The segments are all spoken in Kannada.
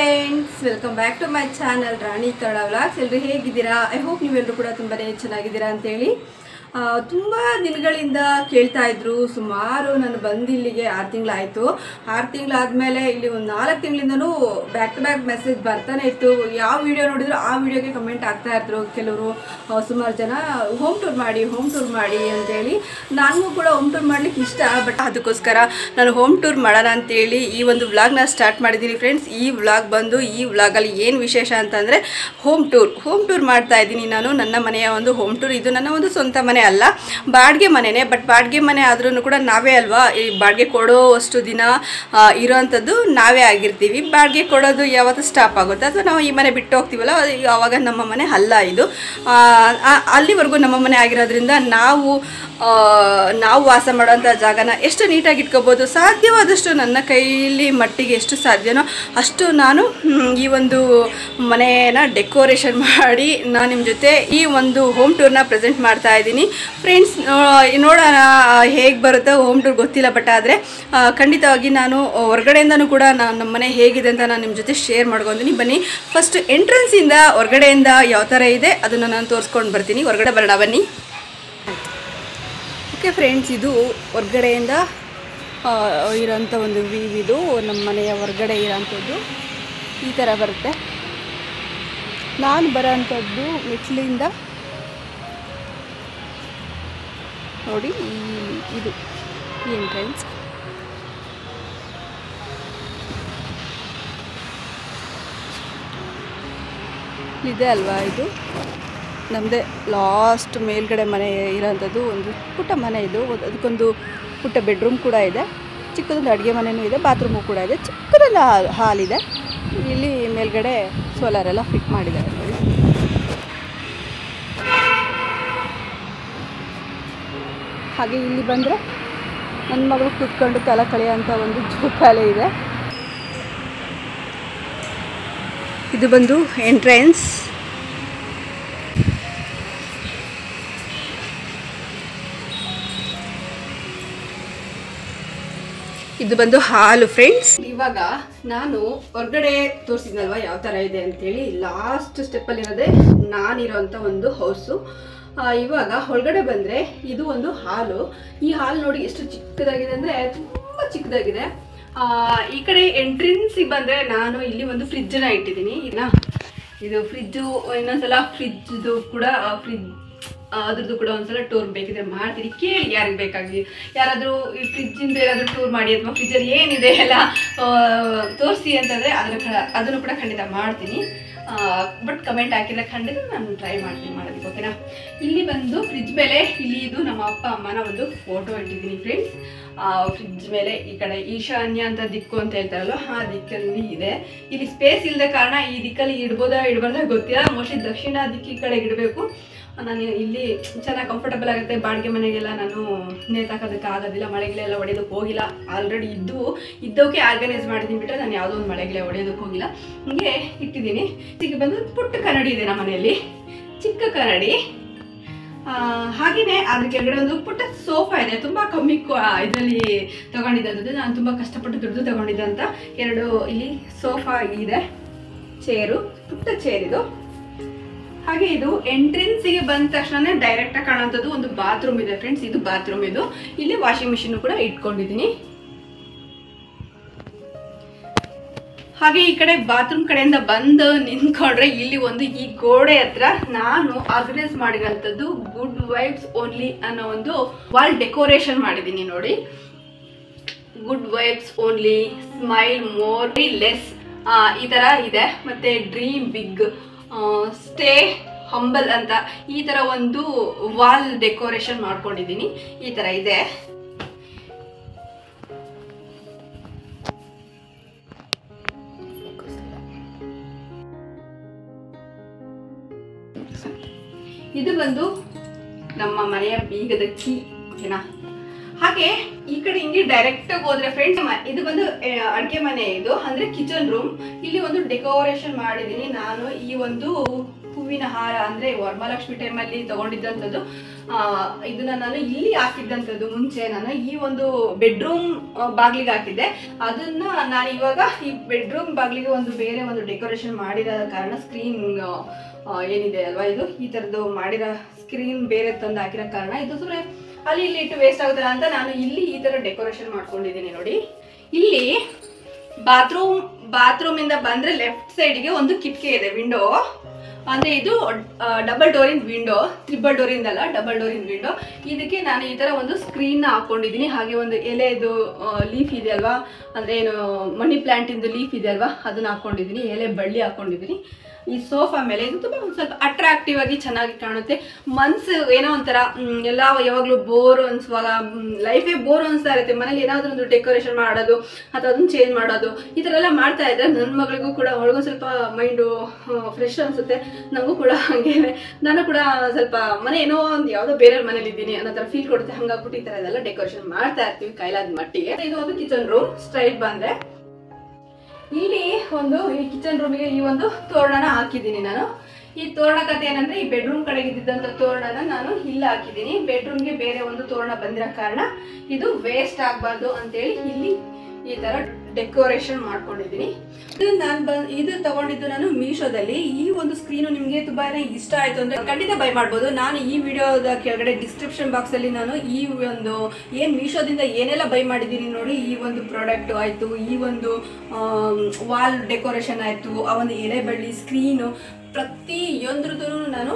Friends, welcome back to my channel Rani Kannada vlogs. ಎಲ್ಲರೂ ಹೇಗಿದ್ದೀರಾ? ಐ ಹೋಪ್ ನೀವೆಲ್ಲರೂ ಕೂಡ ತುಂಬಾ ಚೆನ್ನಾಗಿದ್ದೀರಾ ಅಂತೇಳಿ. ತುಂಬ ದಿನಗಳಿಂದ ಕೇಳ್ತಾ ಇದ್ರು. ಸುಮಾರು ನಾನು ಬಂದು ಇಲ್ಲಿಗೆ 6 ತಿಂಗಳಾಯಿತು. 6 ತಿಂಗಳಾದಮೇಲೆ ಇಲ್ಲಿ ಒಂದು 4 ತಿಂಗಳಿಂದನೂ ಬ್ಯಾಕ್ ಟು ಬ್ಯಾಕ್ ಮೆಸೇಜ್ ಬರ್ತಾನೆ ಇತ್ತು. ಯಾವ ವಿಡಿಯೋ ನೋಡಿದ್ರು ಆ ವಿಡಿಯೋಗೆ ಕಮೆಂಟ್ ಆಗ್ತಾ ಇದ್ರು ಕೆಲವರು. ಸುಮಾರು ಜನ ಹೋಮ್ ಟೂರ್ ಮಾಡಿ ಅಂತೇಳಿ. ನನಗೂ ಕೂಡ ಹೋಮ್ ಟೂರ್ ಮಾಡ್ಲಿಕ್ಕೆ ಇಷ್ಟ. ಬಟ್ ಅದಕ್ಕೋಸ್ಕರ ನಾನು ಹೋಮ್ ಟೂರ್ ಮಾಡೋಣ ಅಂತೇಳಿ ಈ ಒಂದು ವ್ಲಾಗ್ನ ಸ್ಟಾರ್ಟ್ ಮಾಡಿದ್ದೀನಿ ಫ್ರೆಂಡ್ಸ್. ಈ ವ್ಲಾಗಲ್ಲಿ ಏನು ವಿಶೇಷ ಅಂತಂದರೆ ಹೋಮ್ ಟೂರ್ ಮಾಡ್ತಾ ಇದ್ದೀನಿ ನಾನು. ನನ್ನ ಮನೆಯ ಒಂದು ಹೋಮ್ ಟೂರ್. ಇದು ನನ್ನ ಒಂದು ಸ್ವಂತ ಮನೆ ಅಲ್ಲ, ಬಾಡಿಗೆ ಮನೆನೇ. ಬಟ್ ಬಾಡಿಗೆ ಮನೆ ಆದ್ರೂ ಕೂಡ ನಾವೇ ಅಲ್ವಾ ಈ ಬಾಡಿಗೆ ಕೊಡೋವಷ್ಟು ದಿನ ಇರೋವಂಥದ್ದು ನಾವೇ ಆಗಿರ್ತೀವಿ. ಬಾಡಿಗೆ ಕೊಡೋದು ಯಾವತ್ತೂ ಸ್ಟಾಪ್ ಆಗುತ್ತೆ ಅಥವಾ ನಾವು ಈ ಮನೆ ಬಿಟ್ಟು ಹೋಗ್ತೀವಲ್ಲ, ಆವಾಗ ನಮ್ಮ ಮನೆ ಅಲ್ಲ ಇದು. ಅಲ್ಲಿವರೆಗೂ ನಮ್ಮ ಮನೆ ಆಗಿರೋದ್ರಿಂದ ನಾವು ವಾಸ ಮಾಡುವಂಥ ಜಾಗನ ಎಷ್ಟು ನೀಟಾಗಿ ಇಟ್ಕೋಬೋದು, ಸಾಧ್ಯವಾದಷ್ಟು ನನ್ನ ಕೈಯಲ್ಲಿ ಮಟ್ಟಿಗೆ ಎಷ್ಟು ಸಾಧ್ಯನೋ ಅಷ್ಟು ನಾನು ಈ ಒಂದು ಮನೆಯನ್ನು ಡೆಕೋರೇಷನ್ ಮಾಡಿ ನಾನು ನಿಮ್ಮ ಜೊತೆ ಈ ಒಂದು ಹೋಮ್ ಟೂರ್ನ ಪ್ರೆಸೆಂಟ್ ಮಾಡ್ತಾ ಇದ್ದೀನಿ ಫ್ರೆಂಡ್ಸ್. ನೋಡೋಣ ಹೇಗೆ ಬರುತ್ತೋ ಹೋಮ್ ಟೂರ್ ಗೊತ್ತಿಲ್ಲ. ಬಟ್ ಆದರೆ ಖಂಡಿತವಾಗಿ ನಾನು ಹೊರಗಡೆಯಿಂದನೂ ಕೂಡ ನಮ್ಮ ಮನೆ ಹೇಗಿದೆ ಅಂತ ನಾನು ನಿಮ್ಮ ಜೊತೆ ಶೇರ್ ಮಾಡ್ಕೊತೀನಿ. ಬನ್ನಿ, ಫಸ್ಟ್ ಎಂಟ್ರೆನ್ಸಿಂದ ಹೊರಗಡೆಯಿಂದ ಯಾವ ಥರ ಇದೆ ಅದನ್ನು ನಾನು ತೋರಿಸ್ಕೊಂಡು ಬರ್ತೀನಿ. ಹೊರಗಡೆ ಬರೋಣ ಬನ್ನಿ. ಓಕೆ ಫ್ರೆಂಡ್ಸ್, ಇದು ಹೊರಗಡೆಯಿಂದ ಇರೋಂಥ ಒಂದು ವ್ಯೂ. ಇದು ನಮ್ಮ ಮನೆಯ ಹೊರಗಡೆ ಇರೋಂಥದ್ದು ಈ ಥರ ಬರುತ್ತೆ. ನಾನು ಬರೋಂಥದ್ದು ಮೆಟ್ಲಿಂದ ನೋಡಿ, ಇದು ಈ ಎಂಟ್ರೆನ್ಸ್. ಇದೆ ಅಲ್ವಾ, ಇದು ನಮ್ಮದೇ ಲಾಸ್ಟ್ ಮೇಲ್ಗಡೆ ಮನೆ ಇರೋಂಥದ್ದು ಒಂದು ಪುಟ್ಟ ಮನೆ. ಇದು ಅದಕ್ಕೊಂದು ಪುಟ್ಟ ಬೆಡ್ರೂಮ್ ಕೂಡ ಇದೆ, ಚಿಕ್ಕದೊಂದು ಅಡುಗೆ ಮನೆಯೂ ಇದೆ, ಬಾತ್ರೂಮು ಕೂಡ ಇದೆ, ಚಿಕ್ಕದೊಂದು ಹಾಲಿದೆ. ಇಲ್ಲಿ ಮೇಲ್ಗಡೆ ಸೋಲಾರೆಲ್ಲ ಫಿಟ್ ಮಾಡಿದ್ದಾರೆ ನೋಡಿ. ಹಾಗೆ ಇಲ್ಲಿ ಬಂದರೆ ನನ್ನ ಮಗಳು ಕೂತ್ಕೊಂಡು ಕಾಲ ಕಳೆಯೋಂಥ ಒಂದು ಜೋಕಾಲಿ ಇದೆ. ಇದು ಬಂದು ಎಂಟ್ರೆನ್ಸ್. ಇದು ಬಂದು ಹಾಲು ಫ್ರೆಂಡ್ಸ್. ಇವಾಗ ನಾನು ಹೊರಗಡೆ ತೋರಿಸಿದ್ನಲ್ವ ಯಾವ ಥರ ಇದೆ ಅಂತೇಳಿ. ಲಾಸ್ಟ್ ಸ್ಟೆಪ್ಪಲ್ಲಿರೋದೆ ನಾನಿರೋಂಥ ಒಂದು ಹೌಸು. ಇವಾಗ ಹೊರಗಡೆ ಬಂದರೆ ಇದು ಒಂದು ಹಾಲು. ಈ ಹಾಲು ನೋಡಿ ಎಷ್ಟು ಚಿಕ್ಕದಾಗಿದೆ ಅಂದರೆ ತುಂಬ ಚಿಕ್ಕದಾಗಿದೆ. ಈ ಕಡೆ ಎಂಟ್ರೆನ್ಸಿಗೆ ಬಂದರೆ ನಾನು ಇಲ್ಲಿ ಒಂದು ಫ್ರಿಜ್ಜನ್ನ ಇಟ್ಟಿದ್ದೀನಿ. ಇದು ಫ್ರಿಜ್ಜು, ಇನ್ನೊಂದ್ಸಲ ಫ್ರಿಜ್ದು ಕೂಡ ಅದ್ರದ್ದು ಕೂಡ ಒಂದ್ಸಲ ಟೂರ್ ಬೇಕಿದ್ರೆ ಮಾಡ್ತೀನಿ. ಕೇಳಿ ಯಾರಿಗೆ ಬೇಕಾಗಿ, ಯಾರಾದರೂ ಈ ಫ್ರಿಜ್ಜಿಂದ ಏನಾದರೂ ಟೂರ್ ಮಾಡಿ ಅಥವಾ ಫ್ರಿಜ್ಜಲ್ಲಿ ಏನಿದೆ ಎಲ್ಲ ತೋರಿಸಿ ಅಂತಂದರೆ ಅದನ್ನು ಕೂಡ ಖಂಡಿತ ಮಾಡ್ತೀನಿ. ಬಟ್ ಕಮೆಂಟ್ ಹಾಕಿದ್ರೆ ಖಂಡಿತ ನಾನು ಟ್ರೈ ಮಾಡ್ತೀನಿ ಮಾಡೋದಕ್ಕೆ. ಓಕೆನಾ? ಇಲ್ಲಿ ಬಂದು ಫ್ರಿಜ್ ಮೇಲೆ ಇಲ್ಲಿ ಇದು ನಮ್ಮ ಅಪ್ಪ ಅಮ್ಮನ ಒಂದು ಫೋಟೋ ಇಟ್ಟಿದ್ದೀನಿ ಫ್ರೆಂಡ್ಸ್. ಫ್ರಿಜ್ ಮೇಲೆ ಈ ಕಡೆ ಈಶಾನ್ಯ ಅಂತ ದಿಕ್ಕು ಅಂತ ಹೇಳ್ತಾರಲ್ವ, ಆ ದಿಕ್ಕಲ್ಲಿ ಇದೆ. ಇಲ್ಲಿ ಸ್ಪೇಸ್ ಇಲ್ಲದ ಕಾರಣ ಈ ದಿಕ್ಕಲ್ಲಿ ಇಡ್ಬೋದಾ ಗೊತ್ತಿಲ್ಲ. ಮೋಸ್ಟ್ಲಿ ದಕ್ಷಿಣ ದಿಕ್ಕಿ ಕಡೆಗೆ ಇಡಬೇಕು. ನಾನು ಇಲ್ಲಿ ಚೆನ್ನಾಗಿ ಕಂಫರ್ಟಬಲ್ ಆಗುತ್ತೆ. ಬಾಡಿಗೆ ಮನೆಗೆಲ್ಲ ನಾನು ನೇತಾಕೋದಕ್ಕೆ ಆಗೋದಿಲ್ಲ, ಮಳೆಗಳೆಲ್ಲ ಹೊಡೆಯೋದಕ್ಕೆ ಹೋಗಿಲ್ಲ. ಆಲ್ರೆಡಿ ಇದ್ದೋಕೆ ಆರ್ಗನೈಸ್ ಮಾಡಿದ್ದೀನಿ ಬಿಟ್ಟರೆ ನಾನು ಯಾವುದೋ ಒಂದು ಮಳೆಗಳೆ ಹೊಡೆಯೋದಕ್ಕೆ ಹೋಗಿಲ್ಲ. ಹೀಗೆ ಇಟ್ಟಿದ್ದೀನಿ. ಈಗ ಬಂದು ಪುಟ್ಟ ಕನ್ನಡಿ ಇದೆ ನಮ್ಮ ಮನೆಯಲ್ಲಿ, ಚಿಕ್ಕ ಕನ್ನಡಿ. ಹಾಗೆಯೇ ಅದ್ರ ಕೆಳಗಡೆ ಒಂದು ಪುಟ್ಟ ಸೋಫಾ ಇದೆ. ತುಂಬ ಕಮ್ಮಿ ಇದರಲ್ಲಿ ತೊಗೊಂಡಿದ್ದಂಥದ್ದು, ನಾನು ತುಂಬ ಕಷ್ಟಪಟ್ಟು ದುಡ್ಡು ತೊಗೊಂಡಿದ್ದಂಥ 2 ಇಲ್ಲಿ ಸೋಫಾ ಇದೆ, ಚೇರು, ಪುಟ್ಟ ಚೇರ್ ಇದು. ಹಾಗೆ ಇದು ಎಂಟ್ರೆನ್ಸಿಗೆ ಬಂದ ತಕ್ಷಣ ಡೈರೆಕ್ಟಾಗಿ ಕಾಣುವಂಥದ್ದು ಒಂದು ಬಾತ್ರೂಮ್ ಇದೆ ಫ್ರೆಂಡ್ಸ್. ಇದು ಬಾತ್ರೂಮ್. ಇದು ಇಲ್ಲಿ ವಾಷಿಂಗ್ ಮಿಷಿನ್ ಕೂಡ ಇಟ್ಕೊಂಡಿದ್ದೀನಿ. ಹಾಗೆ ಈ ಕಡೆ ಬಾತ್ರೂಮ್ ಕಡೆಯಿಂದ ಬಂದು ನಿಂತ್ಕೊಂಡ್ರೆ ಇಲ್ಲಿ ಒಂದು ಈ ಗೋಡೆ ಹತ್ರ ನಾನು ಆರ್ಗನೈಸ್ ಮಾಡಿರೋಂಥದ್ದು ಗುಡ್ ವೈಬ್ಸ್ ಓನ್ಲಿ ಅನ್ನೋ ಒಂದು ವಾಲ್ ಡೆಕೋರೇಷನ್ ಮಾಡಿದ್ದೀನಿ ನೋಡಿ. Good vibes only, smile more less, ಈ ಥರ ಇದೆ. ಮತ್ತೆ ಡ್ರೀಮ್ ಬಿಗ್, ಸ್ಟೇ ಹಂಬಲ್ ಅಂತ ಈ ಥರ ಒಂದು ವಾಲ್ ಡೆಕೋರೇಷನ್ ಮಾಡ್ಕೊಂಡಿದ್ದೀನಿ. ಈ ಥರ ಇದೆ. ಇದು ಬಂದು ನಮ್ಮ ಮನೆಯ ಬೀಗದ ಕೀ. ಓಕೆನಾ? ಹಾಗೆ ಈ ಕಡೆ ಹಿಂಗೆ ಡೈರೆಕ್ಟ್ ಆಗಿ ಹೋದ್ರೆ ಫ್ರೆಂಡ್ಸ್, ಇದು ಬಂದು ಅಡುಗೆ ಮನೆ, ಇದು ಅಂದ್ರೆ ಕಿಚನ್ ರೂಮ್. ಇಲ್ಲಿ ಒಂದು ಡೆಕೋರೇಷನ್ ಮಾಡಿದ್ದೀನಿ ನಾನು. ಈ ಒಂದು ಹೂವಿನ ಹಾರ ಅಂದರೆ ವರಮಹಾಲಕ್ಷ್ಮಿ ಟೈಮಲ್ಲಿ ತೊಗೊಂಡಿದ್ದಂಥದ್ದು. ಇದನ್ನ ನಾನು ಇಲ್ಲಿ ಹಾಕಿದ್ದಂಥದ್ದು. ಮುಂಚೆ ನಾನು ಈ ಒಂದು ಬೆಡ್ರೂಮ್ ಬಾಗಿಲಿಗೆ ಹಾಕಿದ್ದೆ. ಅದನ್ನ ನಾನು ಇವಾಗ ಈ ಬೆಡ್ರೂಮ್ ಬಾಗಿಲಿಗೆ ಒಂದು ಬೇರೆ ಒಂದು ಡೆಕೋರೇಷನ್ ಮಾಡಿರೋ ಕಾರಣ ಸ್ಕ್ರೀನ್ ಏನಿದೆ ಅಲ್ವಾ, ಇದು ಈ ಥರದ್ದು ಮಾಡಿರೋ ಸ್ಕ್ರೀನ್ ಬೇರೆ ತಂದು ಹಾಕಿರೋ ಕಾರಣ ಇದು ಸುಮ್ಮನೆ ಅಲ್ಲಿ ಇಲ್ಲಿ ಇಟ್ಟು ವೇಸ್ಟ್ ಆಗುತ್ತಲ್ಲ ಅಂತ ನಾನು ಇಲ್ಲಿ ಈ ಥರ ಡೆಕೋರೇಷನ್ ಮಾಡ್ಕೊಂಡಿದ್ದೀನಿ. ನೋಡಿ, ಇಲ್ಲಿ ಬಾತ್ರೂಮಿಂದ ಬಂದರೆ ಲೆಫ್ಟ್ ಸೈಡ್ಗೆ ಒಂದು ಕಿಟಕಿ ಇದೆ, ವಿಂಡೋ. ಅಂದರೆ ಇದು ಡಬಲ್ ಡೋರಿನ ವಿಂಡೋ, ತ್ರಿಬಲ್ ಡೋರಿಂದಲ್ಲ, ಡಬಲ್ ಡೋರಿನ ವಿಂಡೋ. ಇದಕ್ಕೆ ನಾನು ಈ ಥರ ಒಂದು ಸ್ಕ್ರೀನ್ನ ಹಾಕ್ಕೊಂಡಿದ್ದೀನಿ. ಹಾಗೆ ಒಂದು ಎಲೆದು ಲೀಫ್ ಇದೆ ಅಲ್ವಾ, ಅಂದರೆ ಏನು ಮನಿ ಪ್ಲ್ಯಾಂಟಿಂದು ಲೀಫ್ ಇದೆ ಅಲ್ವಾ, ಅದನ್ನು ಹಾಕ್ಕೊಂಡಿದ್ದೀನಿ. ಎಲೆ ಬಳ್ಳಿ ಹಾಕ್ಕೊಂಡಿದ್ದೀನಿ ಈ ಸೋಫಾ ಮೇಲೆ. ಇದು ತುಂಬ ಒಂದು ಸ್ವಲ್ಪ ಅಟ್ರಾಕ್ಟಿವ್ ಆಗಿ ಚೆನ್ನಾಗಿ ಕಾಣುತ್ತೆ. ಮನ್ಸು ಏನೋ ಒಂಥರ ಎಲ್ಲ ಯಾವಾಗಲೂ ಬೋರ್ ಅನಿಸುವಾಗ, ಲೈಫೇ ಬೋರ್ ಅನಿಸ್ತಾ ಇರುತ್ತೆ, ಮನೇಲಿ ಏನಾದರೂ ಒಂದು ಡೆಕೋರೇಷನ್ ಮಾಡೋದು ಅಥವಾ ಅದನ್ನು ಚೇಂಜ್ ಮಾಡೋದು ಈ ಥರ ಎಲ್ಲ ಮಾಡ್ತಾ ಇದ್ದರೆ ನನ್ನ ಮಗಳಿಗೂ ಕೂಡ ಅವಳಿಗೂ ಸ್ವಲ್ಪ ಮೈಂಡು ಫ್ರೆಶ್ ಅನಿಸುತ್ತೆ. ನನಗೂ ಕೂಡ ಹಾಗೆ, ನಾನು ಕೂಡ ಸ್ವಲ್ಪ ಮನೆ ಏನೋ ಒಂದು ಯಾವುದೋ ಬೇರೆ ಮನೇಲಿದ್ದೀನಿ ಅನ್ನೋ ಥರ ಫೀಲ್ ಕೊಡುತ್ತೆ. ಹಂಗಾಗ್ಬಿಟ್ಟು ಈ ಥರ ಇದೆಲ್ಲ ಡೆಕೋರೇಷನ್ ಮಾಡ್ತಾ ಇರ್ತೀವಿ ಕೈಲಾದ ಮಟ್ಟಿಗೆ. ಇದು ಒಂದು ಕಿಚನ್ ರೂಮ್. ಸ್ಟ್ರೈಟ್ ಬಂದರೆ ಇಲ್ಲಿ ಈ ಕಿಚನ್ ರೂಮಿಗೆ ಈ ಒಂದು ತೋರಣನ ಹಾಕಿದ್ದೀನಿ ನಾನು. ಈ ತೋರಣ ಕತೆ ಏನಂದ್ರೆ, ಈ ಬೆಡ್ರೂಮ್ ಕಡೆಗೆ ಇದ್ದಿದ್ದಂಥ ತೋರಣನ ನಾನು ಇಲ್ಲಿ ಹಾಕಿದ್ದೀನಿ. ಬೆಡ್ರೂಮ್ಗೆ ಬೇರೆ ಒಂದು ತೋರಣ ಬಂದಿರೋ ಕಾರಣ ಇದು ವೇಸ್ಟ್ ಆಗಬಾರ್ದು ಅಂತೇಳಿ ಇಲ್ಲಿ ಈ ಥರ ಡೆಕೋರೇಷನ್ ಮಾಡ್ಕೊಂಡಿದ್ದೀನಿ. ಇದು ತಗೊಂಡಿದ್ದು ನಾನು ಮೀಶೋದಲ್ಲಿ. ಈ ಒಂದು ಸ್ಕ್ರೀನು ನಿಮಗೆ ತುಂಬಾ ಇಷ್ಟ ಆಯಿತು ಅಂದರೆ ಖಂಡಿತ ಬೈ ಮಾಡ್ಬೋದು. ನಾನು ಈ ವಿಡಿಯೋದ ಕೆಳಗಡೆ ಡಿಸ್ಕ್ರಿಪ್ಷನ್ ಬಾಕ್ಸಲ್ಲಿ ನಾನು ಈ ಒಂದು ಏನು ಮೀಶೋದಿಂದ ಏನೆಲ್ಲ ಬೈ ಮಾಡಿದ್ದೀನಿ ನೋಡಿ, ಈ ಒಂದು ಪ್ರಾಡಕ್ಟ್ ಆಯಿತು, ಈ ಒಂದು ವಾಲ್ ಡೆಕೋರೇಷನ್ ಆಯಿತು, ಆ ಒಂದು ಎಲೆ ಬಳ್ಳಿ ಸ್ಕ್ರೀನು, ಪ್ರತಿಯೊಂದ್ರದ್ದು ನಾನು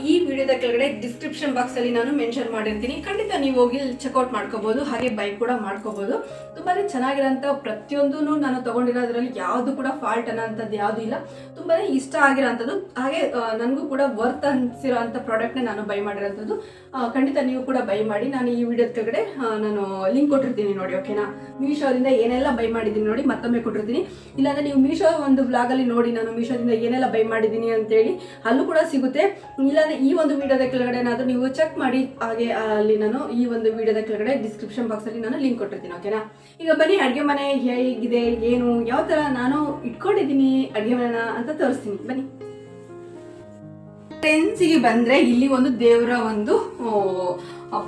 ಈ ವಿಡಿಯೋದ ಕೆಳಗಡೆ ಡಿಸ್ಕ್ರಿಪ್ಷನ್ ಬಾಕ್ಸಲ್ಲಿ ನಾನು ಮೆನ್ಷನ್ ಮಾಡಿರ್ತೀನಿ. ಖಂಡಿತ ನೀವು ಹೋಗಿ ಚೆಕ್ಔಟ್ ಮಾಡ್ಕೋಬೋದು, ಹಾಗೆ ಬೈ ಕೂಡ ಮಾಡ್ಕೋಬೋದು. ತುಂಬಾ ಚೆನ್ನಾಗಿರೋಂಥ ಪ್ರತಿಯೊಂದೂ ನಾನು ತೊಗೊಂಡಿರೋದ್ರಲ್ಲಿ ಯಾವುದು ಕೂಡ ಫಾಲ್ಟ್ ಅನ್ನೋಂಥದ್ದು ಯಾವುದೂ ಇಲ್ಲ. ತುಂಬಾ ಇಷ್ಟ ಆಗಿರೋಂಥದ್ದು, ಹಾಗೆ ನನಗೂ ಕೂಡ ವರ್ತ್ ಅನಿಸಿರೋಂಥ ಪ್ರಾಡಕ್ಟ್ನ ನಾನು ಬೈ ಮಾಡಿರೋಂಥದ್ದು. ಖಂಡಿತ ನೀವು ಕೂಡ ಬೈ ಮಾಡಿ. ನಾನು ಈ ವಿಡಿಯೋದ ಕೆಳಗಡೆ ನಾನು ಲಿಂಕ್ ಕೊಟ್ಟಿರ್ತೀನಿ ನೋಡಿ, ಓಕೆನಾ. ಮೀಶೋದಿಂದ ಏನೆಲ್ಲ ಬೈ ಮಾಡಿದ್ದೀನಿ ನೋಡಿ ಮತ್ತೊಮ್ಮೆ ಕೊಟ್ಟಿರ್ತೀನಿ. ಇಲ್ಲಾಂದರೆ ನೀವು ಮೀಶೋ ಒಂದು ವ್ಲಾಗಲ್ಲಿ ನೋಡಿ ನಾನು ಮೀಶೋದಿಂದ ಏನೆಲ್ಲ ಬೈ ಮಾಡಿದ್ದೀನಿ ಅಂತೇಳಿ, ಅಲ್ಲೂ ಕೂಡ ಸಿಗುತ್ತೆ. ಇಲ್ಲಾಂದರೆ ಈ ಒಂದು ವಿಡಿಯೋದ ಕೆಳಗಡೆ ಏನಾದರೂ ನೀವು ಚೆಕ್ ಮಾಡಿ, ಹಾಗೆ ಅಲ್ಲಿ ನಾನು ಈ ಒಂದು ವಿಡಿಯೋದ ಕೆಳಗಡೆ ಡಿಸ್ಕ್ರಿಪ್ಷನ್ ಬಾಕ್ಸಲ್ಲಿ ನಾನು ಲಿಂಕ್ ಕೊಟ್ಟಿರ್ತೀನಿ, ಓಕೆನಾ. ಈಗ ಬನ್ನಿ, ಅಡುಗೆ ಮನೆ ಹೇಗಿದೆ, ಏನು ಯಾವ ಥರ ನಾನು ಇಟ್ಕೊಂಡಿದ್ದೀನಿ ಅಡುಗೆ ಮನೆನ ಅಂತ ತೋರಿಸ್ತೀನಿ, ಬನ್ನಿ. ಫ್ರೆಂಡ್ಸಿಗೆ ಬಂದರೆ ಇಲ್ಲಿ ಒಂದು ದೇವರ ಒಂದು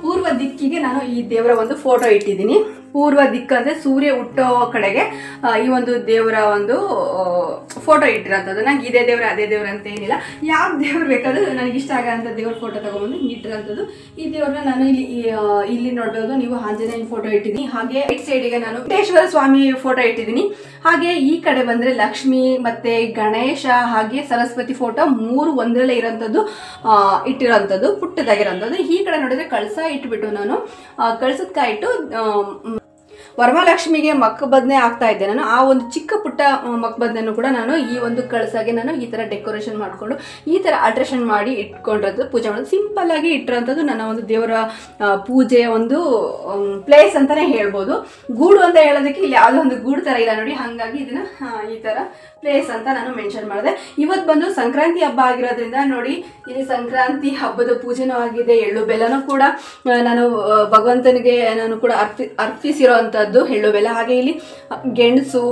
ಪೂರ್ವ ದಿಕ್ಕಿಗೆ ನಾನು ಈ ದೇವರ ಒಂದು ಫೋಟೋ ಇಟ್ಟಿದ್ದೀನಿ. ಪೂರ್ವ ದಿಕ್ಕು ಅಂದರೆ ಸೂರ್ಯ ಹುಟ್ಟೋ ಕಡೆಗೆ ಈ ಒಂದು ದೇವರ ಒಂದು ಫೋಟೋ ಇಟ್ಟಿರೋಂಥದ್ದು. ನಂಗೆ ಇದೇ ದೇವ್ರ ಅದೇ ದೇವ್ರ ಅಂತ ಏನಿಲ್ಲ, ಯಾವ ದೇವ್ರು ಬೇಕಾದ್ರೂ ನನಗೆ ಇಷ್ಟ ಆಗೋಂಥ ದೇವ್ರ ಫೋಟೋ ತೊಗೊಂಬಂದು ಇಟ್ಟಿರೋಂಥದ್ದು. ಈ ದೇವ್ರನ್ನ ನಾನು ಇಲ್ಲಿ ನೋಡ್ಬೋದು, ನೀವು ಆಂಜನೇಯನ ಫೋಟೋ ಇಟ್ಟಿದ್ದೀನಿ. ಹಾಗೆ ರೈಟ್ ಸೈಡಿಗೆ ನಾನು ವೆಂಕಟೇಶ್ವರ ಸ್ವಾಮಿ ಫೋಟೋ ಇಟ್ಟಿದ್ದೀನಿ. ಹಾಗೆ ಈ ಕಡೆ ಬಂದರೆ ಲಕ್ಷ್ಮಿ ಮತ್ತು ಗಣೇಶ ಹಾಗೆ ಸರಸ್ವತಿ ಫೋಟೋ 3 ಒಂದರಲ್ಲೇ ಇರೋಂಥದ್ದು ಇಟ್ಟಿರೋಂಥದ್ದು, ಪುಟ್ಟದಾಗಿರೋಂಥದ್ದು. ಈ ಕಡೆ ನೋಡಿದ್ರೆ ಕಳಸ ಇಟ್ಬಿಟ್ಟು ನಾನು ಕಳಸದ ಕಾಯಿ ಇಟ್ಟು ವರಮಹಾಲಕ್ಷ್ಮಿಗೆ ಮಕ್ಕಬದ್ನೆ ಆಗ್ತಾ ಇದ್ದೆ ನಾನು. ಆ ಒಂದು ಚಿಕ್ಕ ಪುಟ್ಟ ಮಕ್ಕಬದ್ನೆನೂ ಕೂಡ ನಾನು ಈ ಒಂದು ಕಳಸಾಗೆ ನಾನು ಈ ಥರ ಡೆಕೋರೇಷನ್ ಮಾಡಿಕೊಂಡು ಈ ಥರ ಅಲ್ಟ್ರೇಷನ್ ಮಾಡಿ ಇಟ್ಕೊಂಡಿರೋದು, ಪೂಜೆ ಮಾಡೋದು, ಸಿಂಪಲ್ ಆಗಿ ಇಟ್ಟಿರೋಂಥದ್ದು ನನ್ನ ಒಂದು ದೇವರ ಪೂಜೆಯ ಒಂದು ಪ್ಲೇಸ್ ಅಂತಲೇ ಹೇಳ್ಬೋದು. ಗೂಡು ಅಂತ ಹೇಳೋದಕ್ಕೆ ಇಲ್ಲಿ ಯಾವುದೋ ಒಂದು ಗೂಡು ಥರ ಇಲ್ಲ ನೋಡಿ, ಹಾಗಾಗಿ ಇದನ್ನು ಈ ಥರ ಪ್ಲೇಸ್ ಅಂತ ನಾನು ಮೆನ್ಷನ್ ಮಾಡಿದೆ. ಇವತ್ತು ಬಂದು ಸಂಕ್ರಾಂತಿ ಹಬ್ಬ ಆಗಿರೋದ್ರಿಂದ ನೋಡಿ, ಇಲ್ಲಿ ಸಂಕ್ರಾಂತಿ ಹಬ್ಬದ ಪೂಜೆನೂ ಆಗಿದೆ, ಎಳ್ಳು ಬೆಲ್ಲನೂ ಕೂಡ ನಾನು ಭಗವಂತನಿಗೆ ನಾನು ಕೂಡ ಅರ್ಪಿಸಿರೋ ಅಂಥದ್ದು ಎಳ್ಳು ಬೆಲ್ಲ. ಹಾಗೆ ಇಲ್ಲಿ ಗೆಣಸು,